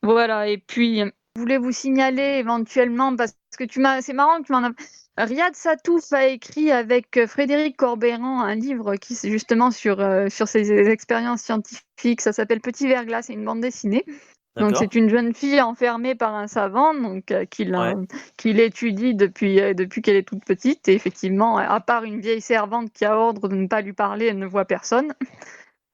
Voilà, et puis, je voulais vous signaler éventuellement, parce que c'est marrant que tu m'en as... Riyad Satouf a écrit avec Frédéric Corbeyran un livre qui c'est justement sur ses expériences scientifiques. Ça s'appelle Petit Verglas, c'est une bande dessinée. Donc D'accord. c'est une jeune fille enfermée par un savant donc qui l'étudie depuis qu'elle est toute petite et effectivement, à part une vieille servante qui a ordre de ne pas lui parler, elle ne voit personne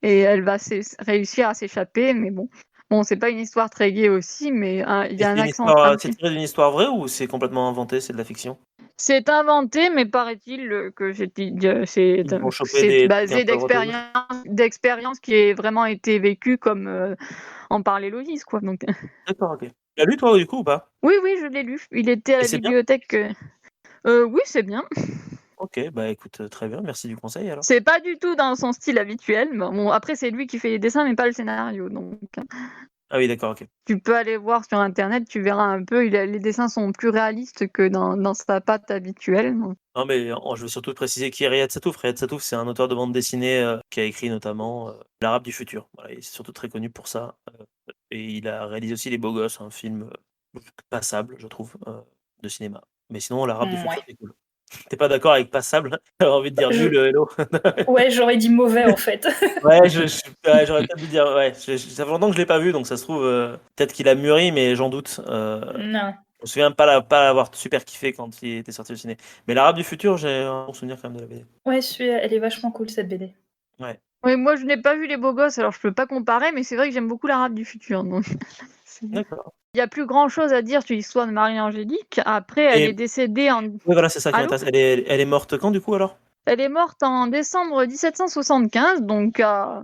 et elle va réussir à s'échapper mais bon. Bon, c'est pas une histoire très gaie aussi mais il y Et a un c'est une accent histoire, un c'est petit tiré d'une histoire vraie ou c'est complètement inventé, c'est de la fiction? c'est inventé mais paraît-il, que Ils vont choper des trucs un basé peu à droite à gauche? d'expériences qui aient vraiment été vécues comme, en parlait Loïs quoi donc D'accord, OK. Tu l'as lu toi, du coup, ou pas? oui, oui, je l'ai lu. Il était à Et la c'est bien? bibliothèque, oui, c'est bien. OK, bah, écoute, très bien, merci du conseil alors. C'est pas du tout dans son style habituel, mais bon, après, c'est lui qui fait les dessins, mais pas le scénario, donc Ah oui, d'accord, OK. tu peux aller voir sur internet, tu verras un peu, les dessins sont plus réalistes que dans sa patte habituelle, donc Non, mais je veux surtout préciser qui est Riyad Satouf. Riyad Satouf, c'est un auteur de bande dessinée, qui a écrit notamment, L'Arabe du futur. Voilà, il est surtout très connu pour ça, et il a réalisé aussi Les Beaux Gosses, un film, passable, je trouve, de cinéma. Mais sinon, L'Arabe du futur, Ouais. c'est cool. Tu pas d'accord avec passable? J'avais envie de dire Je nul, hello. ouais, j'aurais dit mauvais, en fait. Ouais, ouais, j'aurais peut-être dû dire ouais, ça fait longtemps que je l'ai pas vu, donc ça se trouve, peut-être qu'il a mûri, mais j'en doute. Non. Je me souviens pas l'avoir super kiffé quand il était sorti au ciné. Mais L'Arabe du futur, j'ai un bon souvenir quand même de la BD. Ouais, elle est vachement cool, cette BD. Ouais. oui, moi, je n'ai pas vu Les Beaux Gosses, alors je peux pas comparer, mais c'est vrai que j'aime beaucoup l'Arabe du futur, donc il D'accord. y a plus grand chose à dire sur l'histoire de Marie-Angélique. Après, elle est Et décédée en oui, voilà, c'est ça qui allô? m'intéresse. Elle est morte quand, du coup, alors? Elle est morte en décembre 1775, donc à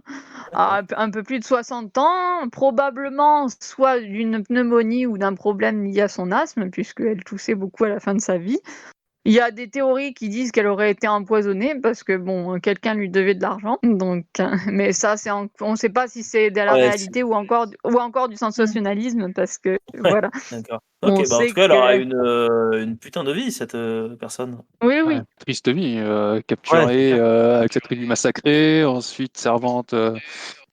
un peu plus de 60 ans, probablement soit d'une pneumonie ou d'un problème lié à son asthme, puisqu'elle toussait beaucoup à la fin de sa vie. Il y a des théories qui disent qu'elle aurait été empoisonnée parce que bon, quelqu'un lui devait de l'argent, donc mais ça, on ne sait pas si c'est de la Ouais, réalité ou encore du Mmh. sensationnalisme parce que ouais, voilà, d'accord. on OK, bah, en tout sait cas, elle aura que une putain de vie, cette, personne. oui, Ouais, oui. triste vie, Ouais, c'est capturée clair. avec sa tribu massacrée, ensuite servante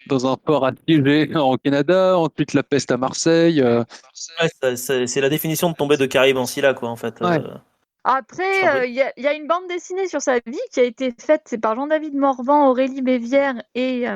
dans un port assiégé au Canada, ensuite la peste à Marseille. Ouais, c'est la définition de tomber de Caraïbes en Scylla, quoi, en fait, Ouais. je t'en prie. Après, il y a une bande dessinée sur sa vie qui a été faite, c'est par Jean-David Morvan, Aurélie Bévière et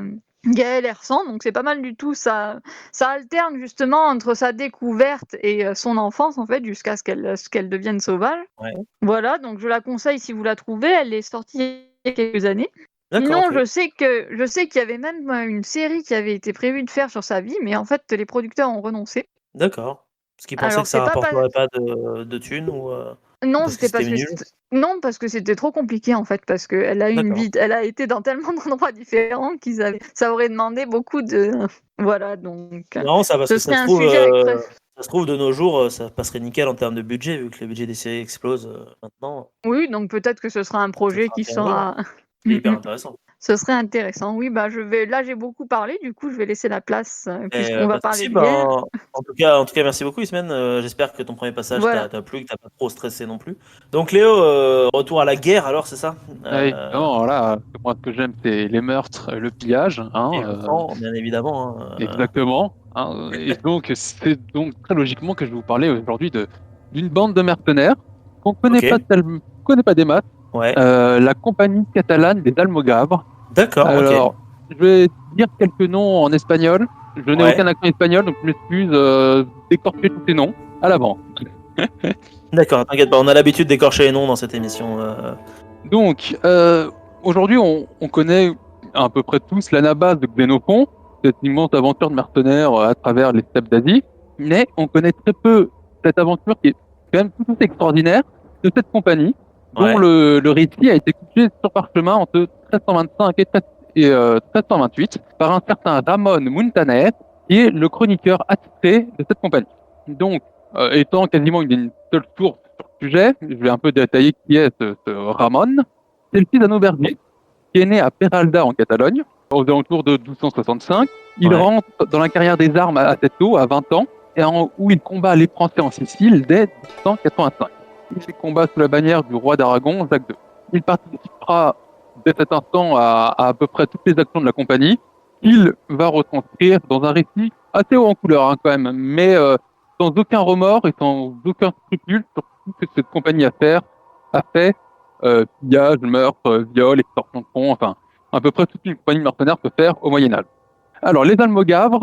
Gaël Hersan, donc c'est pas mal du tout. Ça alterne justement entre sa découverte et son enfance, en fait, jusqu'à ce qu'elle devienne sauvage. Ouais. Voilà, donc je la conseille si vous la trouvez. Elle est sortie il y a quelques années. D'accord, Sinon, OK. je sais qu'il y avait même une série qui avait été prévue de faire sur sa vie, mais en fait, les producteurs ont renoncé. D'accord. Parce qu'ils pensaient Alors, que ça c'est pas rapporterait pas de thunes ou, non, parce que c'était c'était parce que nul? non, parce que c'était trop compliqué en fait, parce qu'elle a eu une D'accord. vie, elle a été dans tellement d'endroits différents ça aurait demandé beaucoup de voilà donc C'est marrant ça, parce ce que serait un sujet ça se trouve de nos jours, ça passerait nickel en termes de budget, vu que le budget des séries explose, maintenant, oui, donc peut-être que ce sera un ça projet sera qui intéressant. sera C'est Mmh hyper mh. intéressant. Ce serait intéressant. Oui, bah, là, j'ai beaucoup parlé, du coup, je vais laisser la place, Et puisqu'on va pas de parler souci, de guerre. ben, en tout cas, merci beaucoup Ismène, j'espère que ton premier passage Voilà. t'a plu, que tu pas trop stressé non plus. Donc Léo, retour à la guerre alors, c'est ça? Ouais, évidemment, voilà, moi ce que j'aime c'est les meurtres, le pillage, Et hein, le sang, bien évidemment, hein, exactement, hein, et donc c'est donc très logiquement que je vais vous parler aujourd'hui d'une bande de mercenaires qu'on OK, connaît pas des masses, ouais, la compagnie catalane des Almogaves. d'accord, OK, Alors, je vais dire quelques noms en espagnol. Je n'ai ouais, aucun accent espagnol, donc je m'excuse d'écorcher tous ces noms à l'avant. d'accord, t'inquiète pas, on a l'habitude d'écorcher les noms dans cette émission, Donc, aujourd'hui, on connaît à peu près tous l'anabase de Xénophon, cette immense aventure de mercenaires à travers les steppes d'Asie, mais on connaît très peu cette aventure qui est quand même tout aussi extraordinaire de cette compagnie, dont ouais, le récit a été couché sur parchemin entre 1325 et 1328 par un certain Ramon Muntaner, qui est le chroniqueur attitré de cette compagnie. Donc, étant quasiment une seule source sur le sujet, je vais un peu détailler qui est ce Ramon. C'est le fils d'un aubergiste qui est né à Peralda en Catalogne, aux alentours de 1265. Il ouais, rentre dans la carrière des armes à tête haute à 20 ans, où il combat les Français en Sicile dès 1285. Il combat sous la bannière du roi d'Aragon, Jacques II. Il participera dès cet instant à peu près toutes les actions de la compagnie, qu'il va retranscrire dans un récit assez haut en couleur quand même, mais sans aucun remords et sans aucun scrupule sur tout ce que cette compagnie a fait, pillage, meurtre, viol, extorsion de fonds, enfin, à peu près tout ce qu'une compagnie de mercenaires peut faire au Moyen-Âge. Alors, les Almogaves,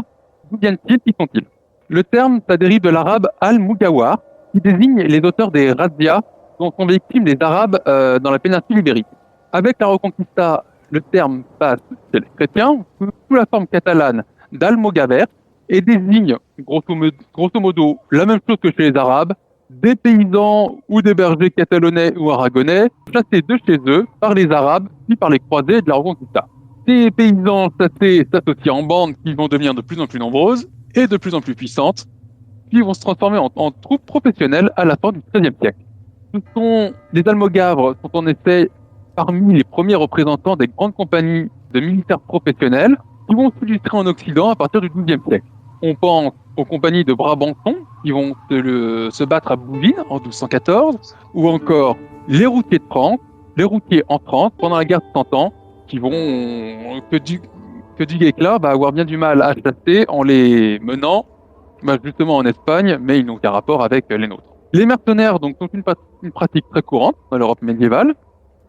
d'où viennent-ils? Qui sont-ils? Le terme, ça dérive de l'arabe al-Mugawar, qui désigne les auteurs des razzias dont sont victimes les Arabes dans la péninsule ibérique. Avec la Reconquista, le terme passe chez les chrétiens sous la forme catalane d'al-Mogaver et désigne grosso modo la même chose que chez les Arabes, des paysans ou des bergers catalonais ou aragonais chassés de chez eux par les Arabes puis par les croisés de la Reconquista. Ces paysans chassés s'associent en bandes qui vont devenir de plus en plus nombreuses et de plus en plus puissantes, puis vont se transformer en troupes professionnelles à la fin du XIIIe siècle. Les Almogavres sont en effet parmi les premiers représentants des grandes compagnies de militaires professionnels qui vont s'illustrer en Occident à partir du XIIe siècle. On pense aux compagnies de Brabançon qui vont se battre à Bouvines en 1214, ou encore les routiers de France, les routiers en France pendant la guerre de 100 ans, qui vont que Duguay-Clark va avoir bien du mal à chasser en les menant justement en Espagne, mais ils n'ont aucun rapport avec les nôtres. Les mercenaires donc, sont une pratique très courante dans l'Europe médiévale,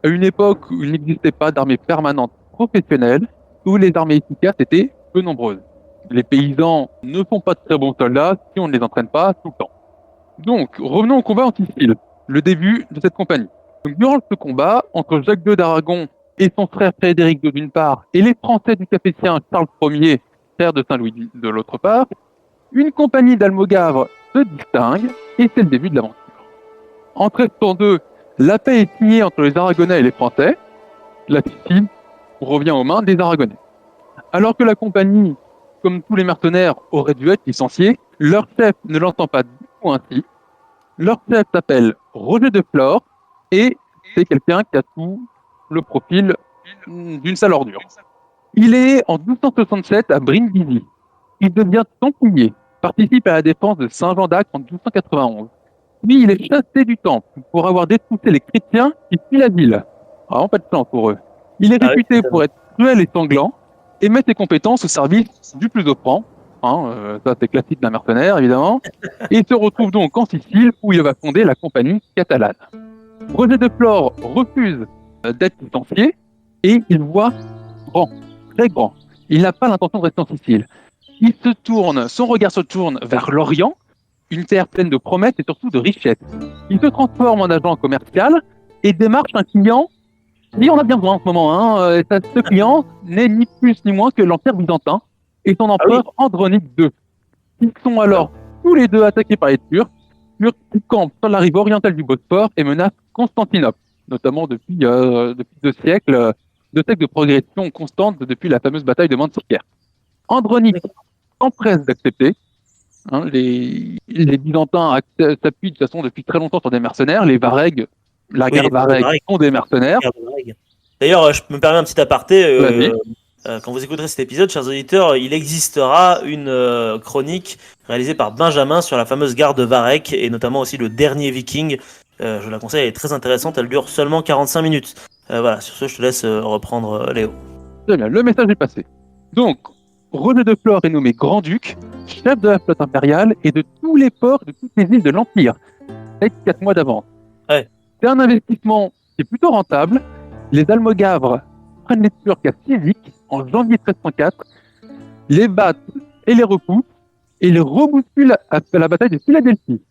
à une époque où il n'existait pas d'armée permanente professionnelle, où les armées efficaces étaient peu nombreuses. Les paysans ne sont pas de très bons soldats si on ne les entraîne pas tout le temps. Donc, revenons au combat en Sicile, le début de cette compagnie. Donc, durant ce combat, entre Jacques II d'Aragon et son frère Frédéric II d'une part, et les Français du Capétien Charles Ier, frère de Saint-Louis de l'autre part, une compagnie d'Almogavres se distingue et c'est le début de l'aventure. En 1302, la paix est signée entre les Aragonais et les Français. La Sicile revient aux mains des Aragonais. Alors que la compagnie, comme tous les mercenaires, aurait dû être licenciée, leur chef ne l'entend pas du tout ainsi. Leur chef s'appelle Roger de Flore et c'est quelqu'un qui a tout le profil d'une sale ordure. Il est en 1267 à Brindisi. Il devient templier, participe à la défense de Saint-Jean d'Acre en 1291. Puis il est chassé du temple pour avoir détroussé les chrétiens qui fuient la ville. Vraiment pas de chance pour eux. Il est réputé pour être cruel et sanglant et met ses compétences au service du plus offrant. Ça c'est classique d'un mercenaire évidemment. Et il se retrouve donc en Sicile où il va fonder la compagnie catalane. Roger de Flore refuse d'être licencié et il voit grand, très grand. Il n'a pas l'intention de rester en Sicile. Son regard se tourne vers l'Orient, une terre pleine de promesses et surtout de richesses. Il se transforme en agent commercial et démarche un client qui en a bien besoin en ce moment. Ce client n'est ni plus ni moins que l'Empire byzantin et son empereur Andronique II. Ils sont alors tous les deux attaqués par les Turcs qui campent sur la rive orientale du Bosphore et menacent Constantinople, notamment depuis 2 siècles, 2 siècles de progression constante depuis la fameuse bataille de Manzikert. Andronique s'empresse d'accepter. Les Byzantins s'appuient de toute façon depuis très longtemps sur des mercenaires. Les Varegs, la guerre Vareg sont des mercenaires. D'ailleurs, je me permets un petit aparté. Quand vous écouterez cet épisode, chers auditeurs, il existera une chronique réalisée par Benjamin sur la fameuse gare de Vareg et notamment aussi le dernier Viking. Je la conseille, elle est très intéressante. Elle dure seulement 45 minutes. Voilà, sur ce, je te laisse reprendre Léo. Très bien, le message est passé. Donc, Roger de Flore est nommé grand-duc, chef de la flotte impériale et de tous les ports de toutes les îles de l'Empire, avec 4 mois d'avance. Ouais. C'est un investissement qui est plutôt rentable. Les Almogavres prennent les Turcs à Sizik en janvier 1304, les battent et les repoussent, et les rebousculent à la bataille de Philadelphie.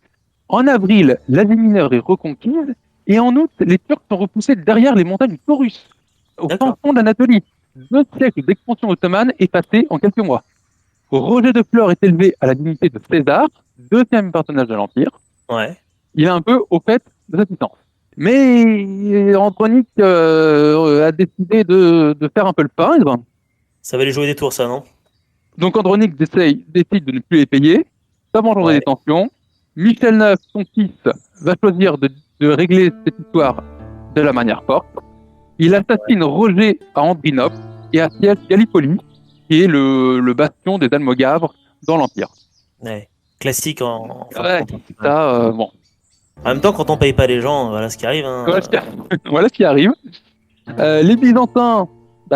En avril, l'Asie mineure est reconquise, et en août, les Turcs sont repoussés derrière les montagnes du Taurus, au fin fond d'Anatolie. 2 siècles d'expansion ottomane est passé en quelques mois. Roger de Flore est élevé à la dignité de César, 2e personnage de l'Empire. Ouais. Il est un peu au fait de sa puissance. Mais Andronique a décidé de faire un peu le pingre. Ça va les jouer des tours, ça, non? Donc Andronique décide de ne plus les payer. Ça va engendrer des tensions. Michel IX, son fils, va choisir de régler cette histoire de la manière forte. Il assassine Roger à Andrinople et assiège Gallipoli, qui est le bastion des Almogavres dans l'Empire. Ouais. Classique en... bon. En même temps, quand on paye pas les gens, voilà ce qui arrive. Voilà ce qui arrive. Les Byzantins,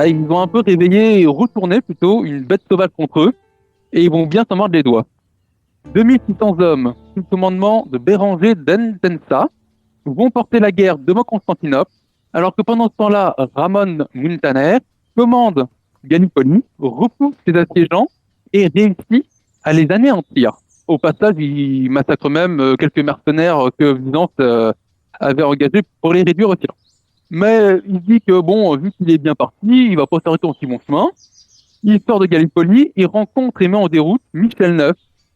ils ont un peu réveillé et retourné plutôt une bête sauvage contre eux, et ils vont bien s'en mordre les doigts. 2600 hommes, sous le commandement de Béranger d'Entensa, vont porter la guerre devant Constantinople, alors que pendant ce temps-là, Ramon Muntaner commande Gallipoli, repousse ses assiégeants et réussit à les anéantir. au passage, il massacre même quelques mercenaires que Byzance avait engagés pour les réduire au tir. Mais il dit que bon, vu qu'il est bien parti, il va pas s'arrêter en si bon chemin. Il sort de Gallipoli, il rencontre et met en déroute Michel IX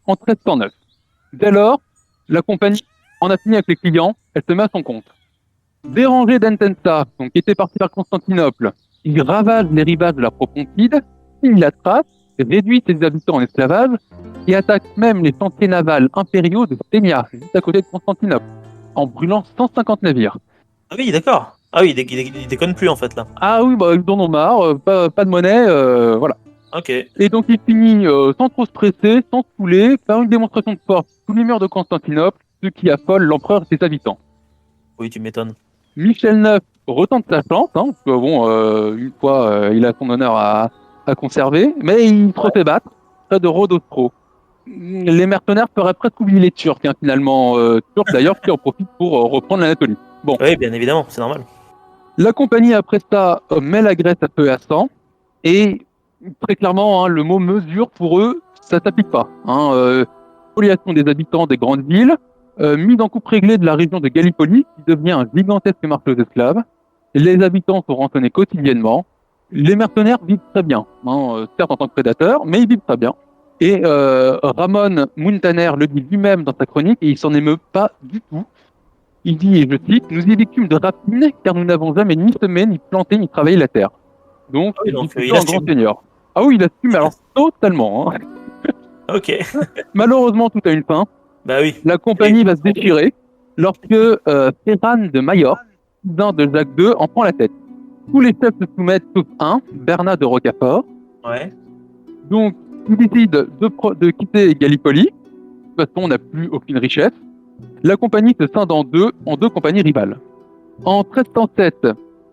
en 1309. Dès lors, la compagnie en a fini avec les clients, elle se met à son compte. Dérangé d'Entensa, donc qui était parti vers Constantinople, il ravage les rivages de la Propontide, il la trace, réduit ses habitants en esclavage et attaque même les chantiers navals impériaux de Sténia, juste à côté de Constantinople, en brûlant 150 navires. Ah oui, d'accord. Ah oui, il déconne plus en fait là. Ah oui, bah, ils en ont marre, pas de monnaie, voilà. Ok. Et donc il finit sans trop se presser, sans se fouler, par une démonstration de force sous les murs de Constantinople, ce qui affole l'empereur et ses habitants. Oui, tu m'étonnes. Michel IX retente sa chance, parce que bon, une fois, il a son honneur à conserver, mais il se refait battre près de Rhodostro. Les mercenaires feraient presque oublier les Turcs, finalement. Turcs d'ailleurs qui en profitent pour reprendre l'Anatolie. Bon. Oui, bien évidemment, c'est normal. La compagnie, après ça, met la Grèce à feu et à sang, et très clairement, le mot mesure, pour eux, ça s'applique pas. Spoliation des habitants des grandes villes, mise en coupe réglée de la région de Gallipoli, qui devient un gigantesque marché aux esclaves. Les habitants sont rançonnés quotidiennement. Les mercenaires vivent très bien, certes en tant que prédateurs, mais ils vivent très bien. Et Ramon Muntaner le dit lui-même dans sa chronique, et il s'en émeut pas du tout. Il dit, et je cite, « Nous y victimes de rapine, car nous n'avons jamais ni semé, ni planté, ni travaillé la terre. » Donc, oui, donc il un grand seigneur. Ah oui, il assume, alors totalement. Ok. Malheureusement, tout a une fin. Bah oui. La compagnie va se déchirer lorsque Ferran de Majorque, cousin de Jacques II, en prend la tête. Tous les chefs se soumettent sauf un, Bernat de Rocafort. Ouais. Donc, il décide de quitter Gallipoli. De toute façon, on n'a plus aucune richesse. La compagnie se scinde en deux compagnies rivales. En 1307,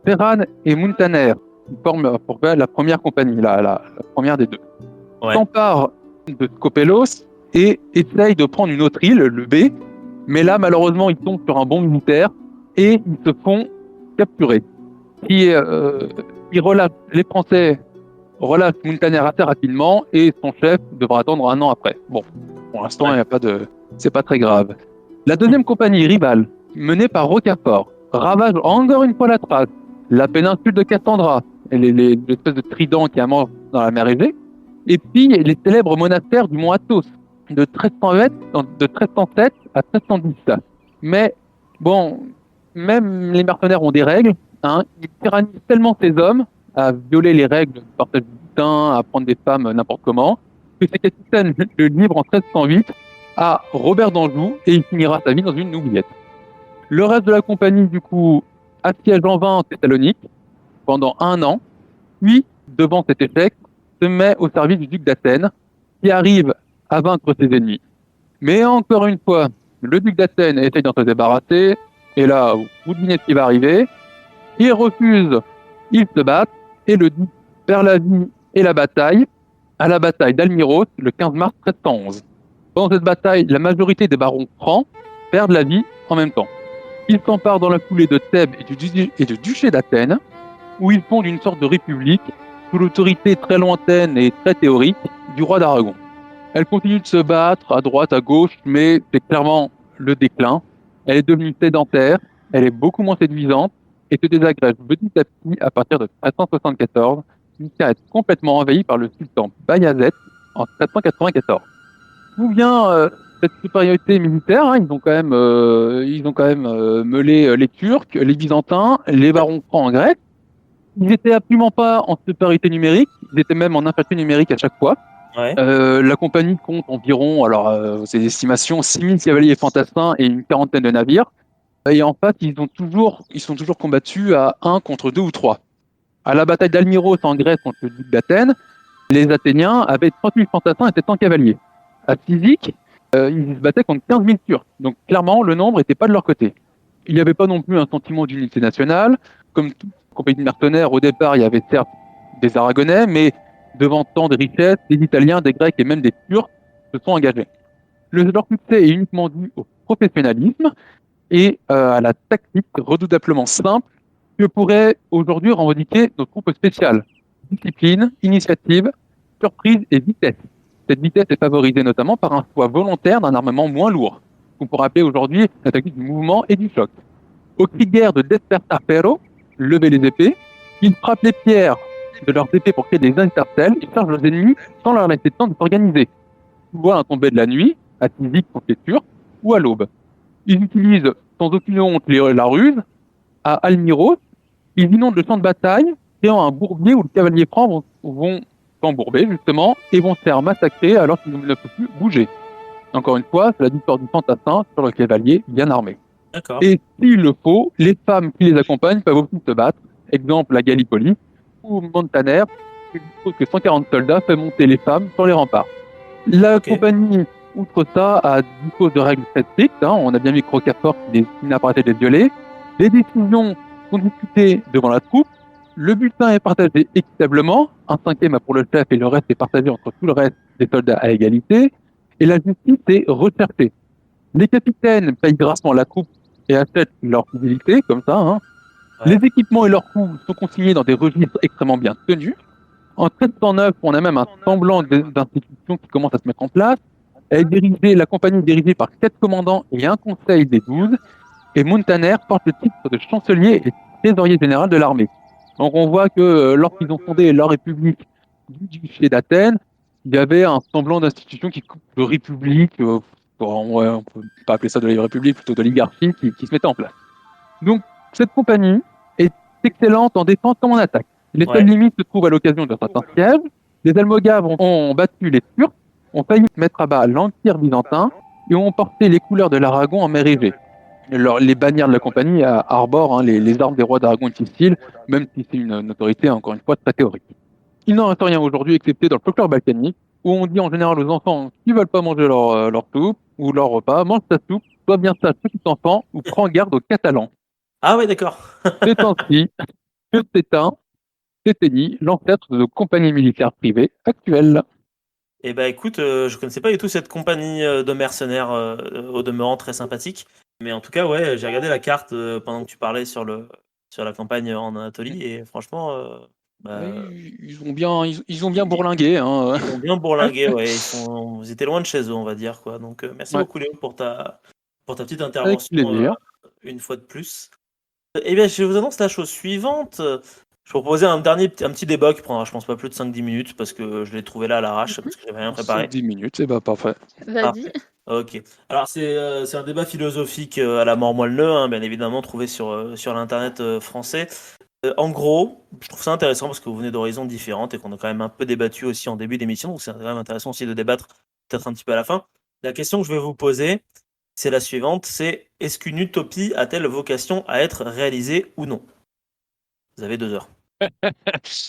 Ferran et Muntaner forment la première compagnie, la première des deux. Ouais. S'emparent de Skopelos et essayent de prendre une autre île, le B, mais là, malheureusement, ils tombent sur un bon militaire et ils se font capturer. Les Français relâchent Muntaner assez rapidement et son chef devra attendre 1 an après. Bon, pour l'instant, c'est pas très grave. La deuxième compagnie rivale, menée par Rocafort, ravage encore une fois la Thrace, la péninsule de Cassandra, l'espèce de trident qui amorce dans la mer Égée, et puis les célèbres monastères du mont Athos, de 1307 à 1310. Mais bon, même les mercenaires ont des règles, ils tyrannisent tellement ces hommes à violer les règles du partage du butin, à prendre des femmes n'importe comment, que ces capitaines le livrent en 1308 à Robert d'Anjou et il finira sa vie dans une oubliette. Le reste de la compagnie, du coup, assiège en vain Thessalonique pendant 1 an, puis, devant cet échec, se met au service du duc d'Athènes, qui arrive à vaincre ses ennemis. Mais encore une fois, le duc d'Athènes essaye d'en se débarrasser, et là, vous devinez ce qui va arriver. Il refuse, ils se battent, et le duc perd la vie et la bataille, à la bataille d'Almiros, le 15 mars 1311. Pendant cette bataille, la majorité des barons francs perdent la vie en même temps. Ils s'emparent dans la foulée de Thèbes et du duché d'Athènes, où ils fondent une sorte de république sous l'autorité très lointaine et très théorique du roi d'Aragon. Elle continue de se battre à droite, à gauche, mais c'est clairement le déclin. Elle est devenue sédentaire, elle est beaucoup moins séduisante et se désagrège petit à petit à partir de 1374 jusqu'à être complètement envahie par le sultan Bayazet en 1394. D'où vient cette supériorité militaire, ils ont quand même meulé les Turcs, les Byzantins, les barons francs en Grèce. Ils n'étaient absolument pas en supériorité numérique, ils étaient même en infériorité numérique à chaque fois. Ouais. La compagnie compte environ, c'est des estimations, 6000 cavaliers fantassins et une quarantaine de navires. Et en fait, ils sont toujours combattus à 1 contre 2 ou 3. À la bataille d'Almiros en Grèce contre le duc d'Athènes, les Athéniens avaient 30 000 fantassins et 700 cavaliers. À Cyzique, ils se battaient contre 15 000 Turcs. Donc clairement, le nombre n'était pas de leur côté. Il n'y avait pas non plus un sentiment d'unité nationale. Comme toute compagnie de mercenaires, au départ, il y avait certes des Aragonais, mais devant tant de richesses, des Italiens, des Grecs et même des Turcs se sont engagés. Leur succès est uniquement dû au professionnalisme et à la tactique redoutablement simple que pourrait aujourd'hui revendiquer nos troupes spéciales. Discipline, initiative, surprise et vitesse. Cette vitesse est favorisée notamment par un choix volontaire d'un armement moins lourd, qu'on pourrait appeler aujourd'hui la tactique du mouvement et du choc. Au cri de guerre de Despertar Pero, lever les épées, ils frappent les pierres de leurs épées pour créer des intercelles et chargent leurs ennemis sans leur laisser le temps de s'organiser, soit à un tombé de la nuit, à Tizik contre les Turcs, ou à l'aube. Ils utilisent sans aucune honte la ruse. À Almiros, ils inondent le champ de bataille, créant un bourbier où les cavaliers francs vont s'embourber, justement, et vont se faire massacrer alors qu'ils ne peuvent plus bouger. Encore une fois, c'est la victoire du fantassin sur le cavalier bien armé. D'accord. Et s'il le faut, les femmes qui les accompagnent peuvent aussi se battre. Exemple, la Gallipoli, où Montaner, qui dispose que 140 soldats, fait monter les femmes sur les remparts. La compagnie, outre ça, dispose de règles très strictes. On a bien vu Rocafort qui n'a pas arrêté de les violer. Les décisions sont discutées devant la troupe. Le butin est partagé équitablement. Un cinquième a pour le chef et le reste est partagé entre tout le reste des soldats à égalité. Et la justice est recherchée. Les capitaines payent grassement la troupe et achètent leur fidélité, comme ça. Ouais. Les équipements et leurs coûts sont consignés dans des registres extrêmement bien tenus. En 1309, on a même un semblant d'institution qui commence à se mettre en place. La compagnie est dirigée par 4 commandants et un conseil des 12. Et Montaner porte le titre de chancelier et trésorier général de l'armée. Donc on voit que lorsqu'ils ont fondé leur république du duché d'Athènes, il y avait un semblant d'institution de république, on peut pas appeler ça de la république, plutôt d'oligarchie qui se mettait en place. Donc cette compagnie est excellente en défense comme en attaque. Les seules limites se trouvent à l'occasion de certains sièges. Les Almogaves ont battu les Turcs, ont failli mettre à bas l'Empire byzantin et ont porté les couleurs de l'Aragon en mer Égée. Les bannières de la compagnie arborent les armes des rois d'Aragon et de Sicile, même si c'est une autorité, encore une fois, très théorique. Il n'en reste rien aujourd'hui, excepté dans le folklore balkanique, où on dit en général aux enfants qui ne veulent pas manger leur soupe ou leur repas, mange ta soupe, sois bien sage petit enfant, ou prends garde aux Catalans. Ah oui, d'accord. C'est ainsi que s'éteignit l'ancêtre de nos compagnies militaires privées actuelles. Eh ben écoute, je connaissais pas du tout cette compagnie de mercenaires, au demeurant très sympathique. Mais en tout cas, ouais, j'ai regardé la carte pendant que tu parlais sur la campagne en Anatolie et franchement, ils ont bien bourlingué. Ils ont bien bourlingué, ouais. Ils étaient loin de chez eux, on va dire, quoi. Donc merci beaucoup Léo pour ta petite intervention une fois de plus. Eh bien, je vous annonce la chose suivante. Je proposais un petit débat qui prendra, je pense, pas plus de 5-10 minutes parce que je l'ai trouvé là à l'arrache parce que j'avais rien préparé. 5-10 minutes, c'est parfait. Vas-y. Ok. Alors, c'est un débat philosophique à la mort moelle-neu, bien évidemment, trouvé sur l'internet français. En gros, je trouve ça intéressant parce que vous venez d'horizons différentes et qu'on a quand même un peu débattu aussi en début d'émission, donc c'est quand même intéressant aussi de débattre peut-être un petit peu à la fin. La question que je vais vous poser, c'est la suivante, c'est est-ce qu'une utopie a-t-elle vocation à être réalisée ou non? Vous avez 2 heures.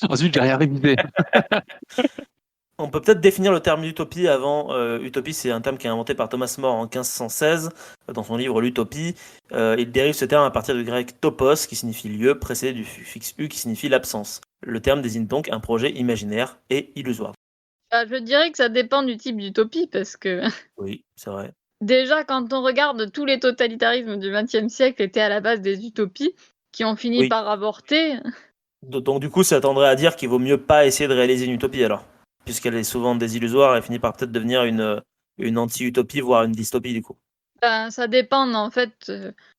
Ensuite, j'ai rien révisé. On peut peut-être définir le terme utopie avant. Utopie, c'est un terme qui est inventé par Thomas More en 1516 dans son livre L'Utopie. Il dérive ce terme à partir du grec topos, qui signifie lieu, précédé du suffixe u, qui signifie l'absence. Le terme désigne donc un projet imaginaire et illusoire. Je dirais que ça dépend du type d'utopie, parce que Oui, c'est vrai. déjà, quand on regarde tous les totalitarismes du XXe siècle étaient à la base des utopies qui ont fini par avorter. Donc du coup, ça tendrait à dire qu'il vaut mieux pas essayer de réaliser une utopie alors, puisqu'elle est souvent désillusoire et finit par peut-être devenir une anti-utopie, voire une dystopie du coup. Ça dépend en fait.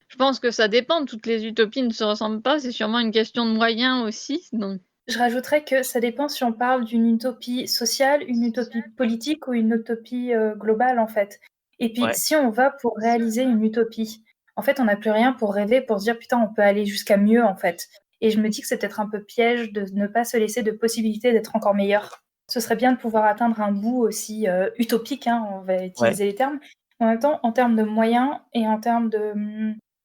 Je pense que ça dépend. Toutes les utopies ne se ressemblent pas. C'est sûrement une question de moyens aussi. Donc. Je rajouterais que ça dépend si on parle d'une utopie sociale, une utopie politique ou une utopie globale en fait. Et puis si on va pour réaliser une utopie, en fait on n'a plus rien pour rêver, pour se dire putain on peut aller jusqu'à mieux en fait. Et je me dis que c'est peut-être un peu piège de ne pas se laisser de possibilité d'être encore meilleur. Ce serait bien de pouvoir atteindre un bout aussi utopique, on va utiliser les termes. En même temps, en termes de moyens et en termes de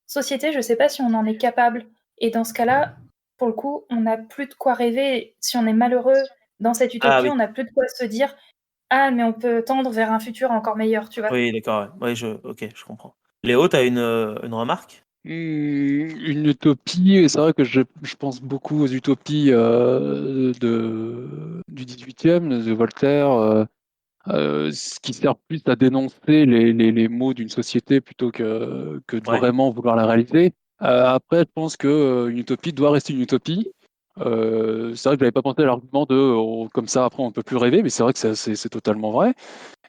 société, je ne sais pas si on en est capable. Et dans ce cas-là, pour le coup, on n'a plus de quoi rêver. Si on est malheureux dans cette utopie, on n'a plus de quoi se dire « Ah, mais on peut tendre vers un futur encore meilleur », tu vois. Oui, d'accord. Ouais. Ok, je comprends. Léo, tu as une remarque? Une utopie, c'est vrai que je pense beaucoup aux utopies du 18e, de Voltaire, qui sert plus à dénoncer les maux d'une société plutôt que de vraiment vouloir la réaliser. Après, je pense qu'une utopie doit rester une utopie. C'est vrai que j'avais pas pensé à l'argument de comme ça après on ne peut plus rêver, mais c'est vrai que c'est totalement vrai.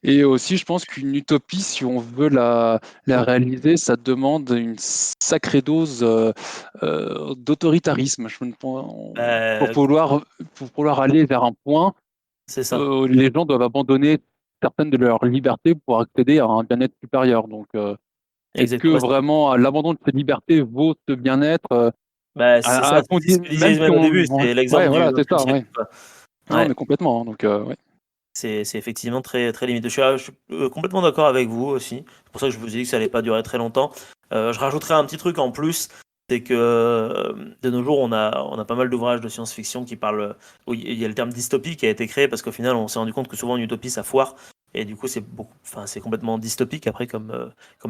Et aussi, je pense qu'une utopie, si on veut la réaliser, ça demande une sacrée dose d'autoritarisme. Euh, Pour vouloir aller vers un point, c'est ça. les gens doivent abandonner certaines de leurs libertés pour accéder à un bien-être supérieur. Donc, est-ce que Exactement. vraiment l'abandon de ces libertés vaut ce bien-être Bah, c'est ça, c'est ce que disait même si Ismaël au début, on... c'est Ouais, l'exemple du voilà, c'est ça, 20e siècle, ouais. quoi. Non, Ouais, mais complètement. Donc, ouais. c'est effectivement très, très limité. Je suis complètement d'accord avec vous aussi. C'est pour ça que je vous ai dit que ça allait pas durer très longtemps. Je rajouterai un petit truc en plus, c'est que de nos jours, on a pas mal d'ouvrages de science-fiction qui parlent, où il y a le terme dystopie qui a été créé parce qu'au final, on s'est rendu compte que souvent une utopie, ça foire. Et du coup, enfin, c'est complètement dystopique après comme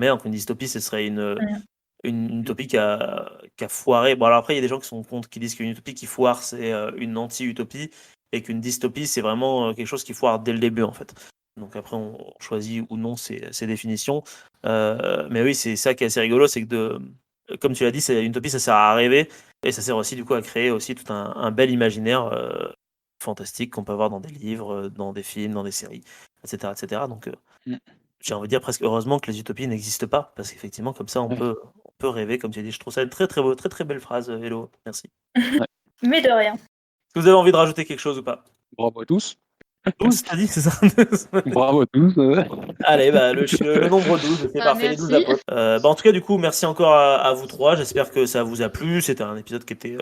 air. Donc une dystopie, ce serait Mm. une utopie qui a foiré. Bon, alors après, il y a des gens qui sont contre, qui disent qu'une utopie qui foire, c'est une anti-utopie, et qu'une dystopie, c'est vraiment quelque chose qui foire dès le début, en fait. Donc après, on choisit ou non ces définitions. Mais oui, c'est ça qui est assez rigolo, c'est que comme tu l'as dit, une utopie, ça sert à rêver, et ça sert aussi du coup à créer aussi tout un bel imaginaire fantastique qu'on peut avoir dans des livres, dans des films, dans des séries, etc., etc. Donc Mm. j'ai envie de dire presque heureusement que les utopies n'existent pas, parce qu'effectivement, comme ça, Ouais. on peut rêver, comme tu as dit. Je trouve ça une très très beau, très très belle phrase, Hello. Merci. Ouais. Mais de rien. Est-ce que vous avez envie de rajouter quelque chose ou pas? Bravo à tous. 12, t'as dit, c'est ça? Bravo à tous. Allez, bah, le nombre 12, c'est Bah, parfait, les 12 merci. apôtres. Bah, en tout cas, du coup, merci encore à vous trois. J'espère que ça vous a plu. C'était un épisode qui était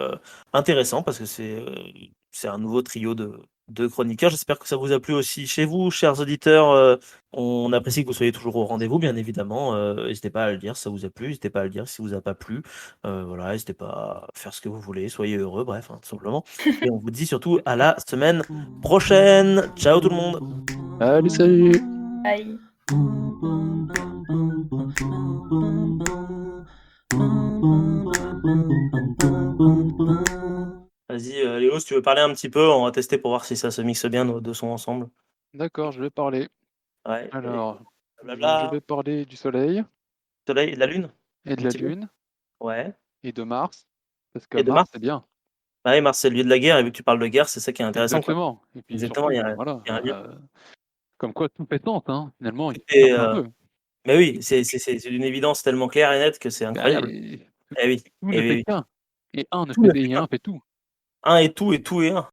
intéressant parce que c'est un nouveau trio de chroniqueurs. J'espère que ça vous a plu aussi chez vous, chers auditeurs. On apprécie que vous soyez toujours au rendez-vous, bien évidemment. N'hésitez pas à le dire si ça vous a plu. N'hésitez pas à le dire si ça vous a pas plu. Voilà, n'hésitez pas à faire ce que vous voulez. Soyez heureux, bref, hein, tout simplement. Et on vous dit surtout à la semaine prochaine. Ciao tout le monde. Salut, salut. Bye. Vas-y, Léo, si tu veux parler un petit peu, on va tester pour voir si ça se mixe bien nos deux sons ensemble. D'accord, je vais parler. Ouais. Alors, je Blabla. vais parler du Soleil Soleil et de la Lune, et de un la petit peu. Lune Ouais. et de Mars, parce que Et de Mars, Mars. c'est bien. Bah oui, Mars, c'est le lieu de la guerre, et vu que tu parles de guerre, c'est ça qui est intéressant, quoi. Exactement. Et puis Exactement, surtout, voilà, il y a un lien. comme quoi tout fait sens, hein. Finalement, il suffit Et, d'un peu un peu. mais oui, c'est d'une évidence tellement claire et nette que c'est Ah, incroyable. et Eh oui, tout eh ne oui, fait oui. qu'un. Et un ne Tout fait ne fait et qu'un. un fait tout. Un et tout et un.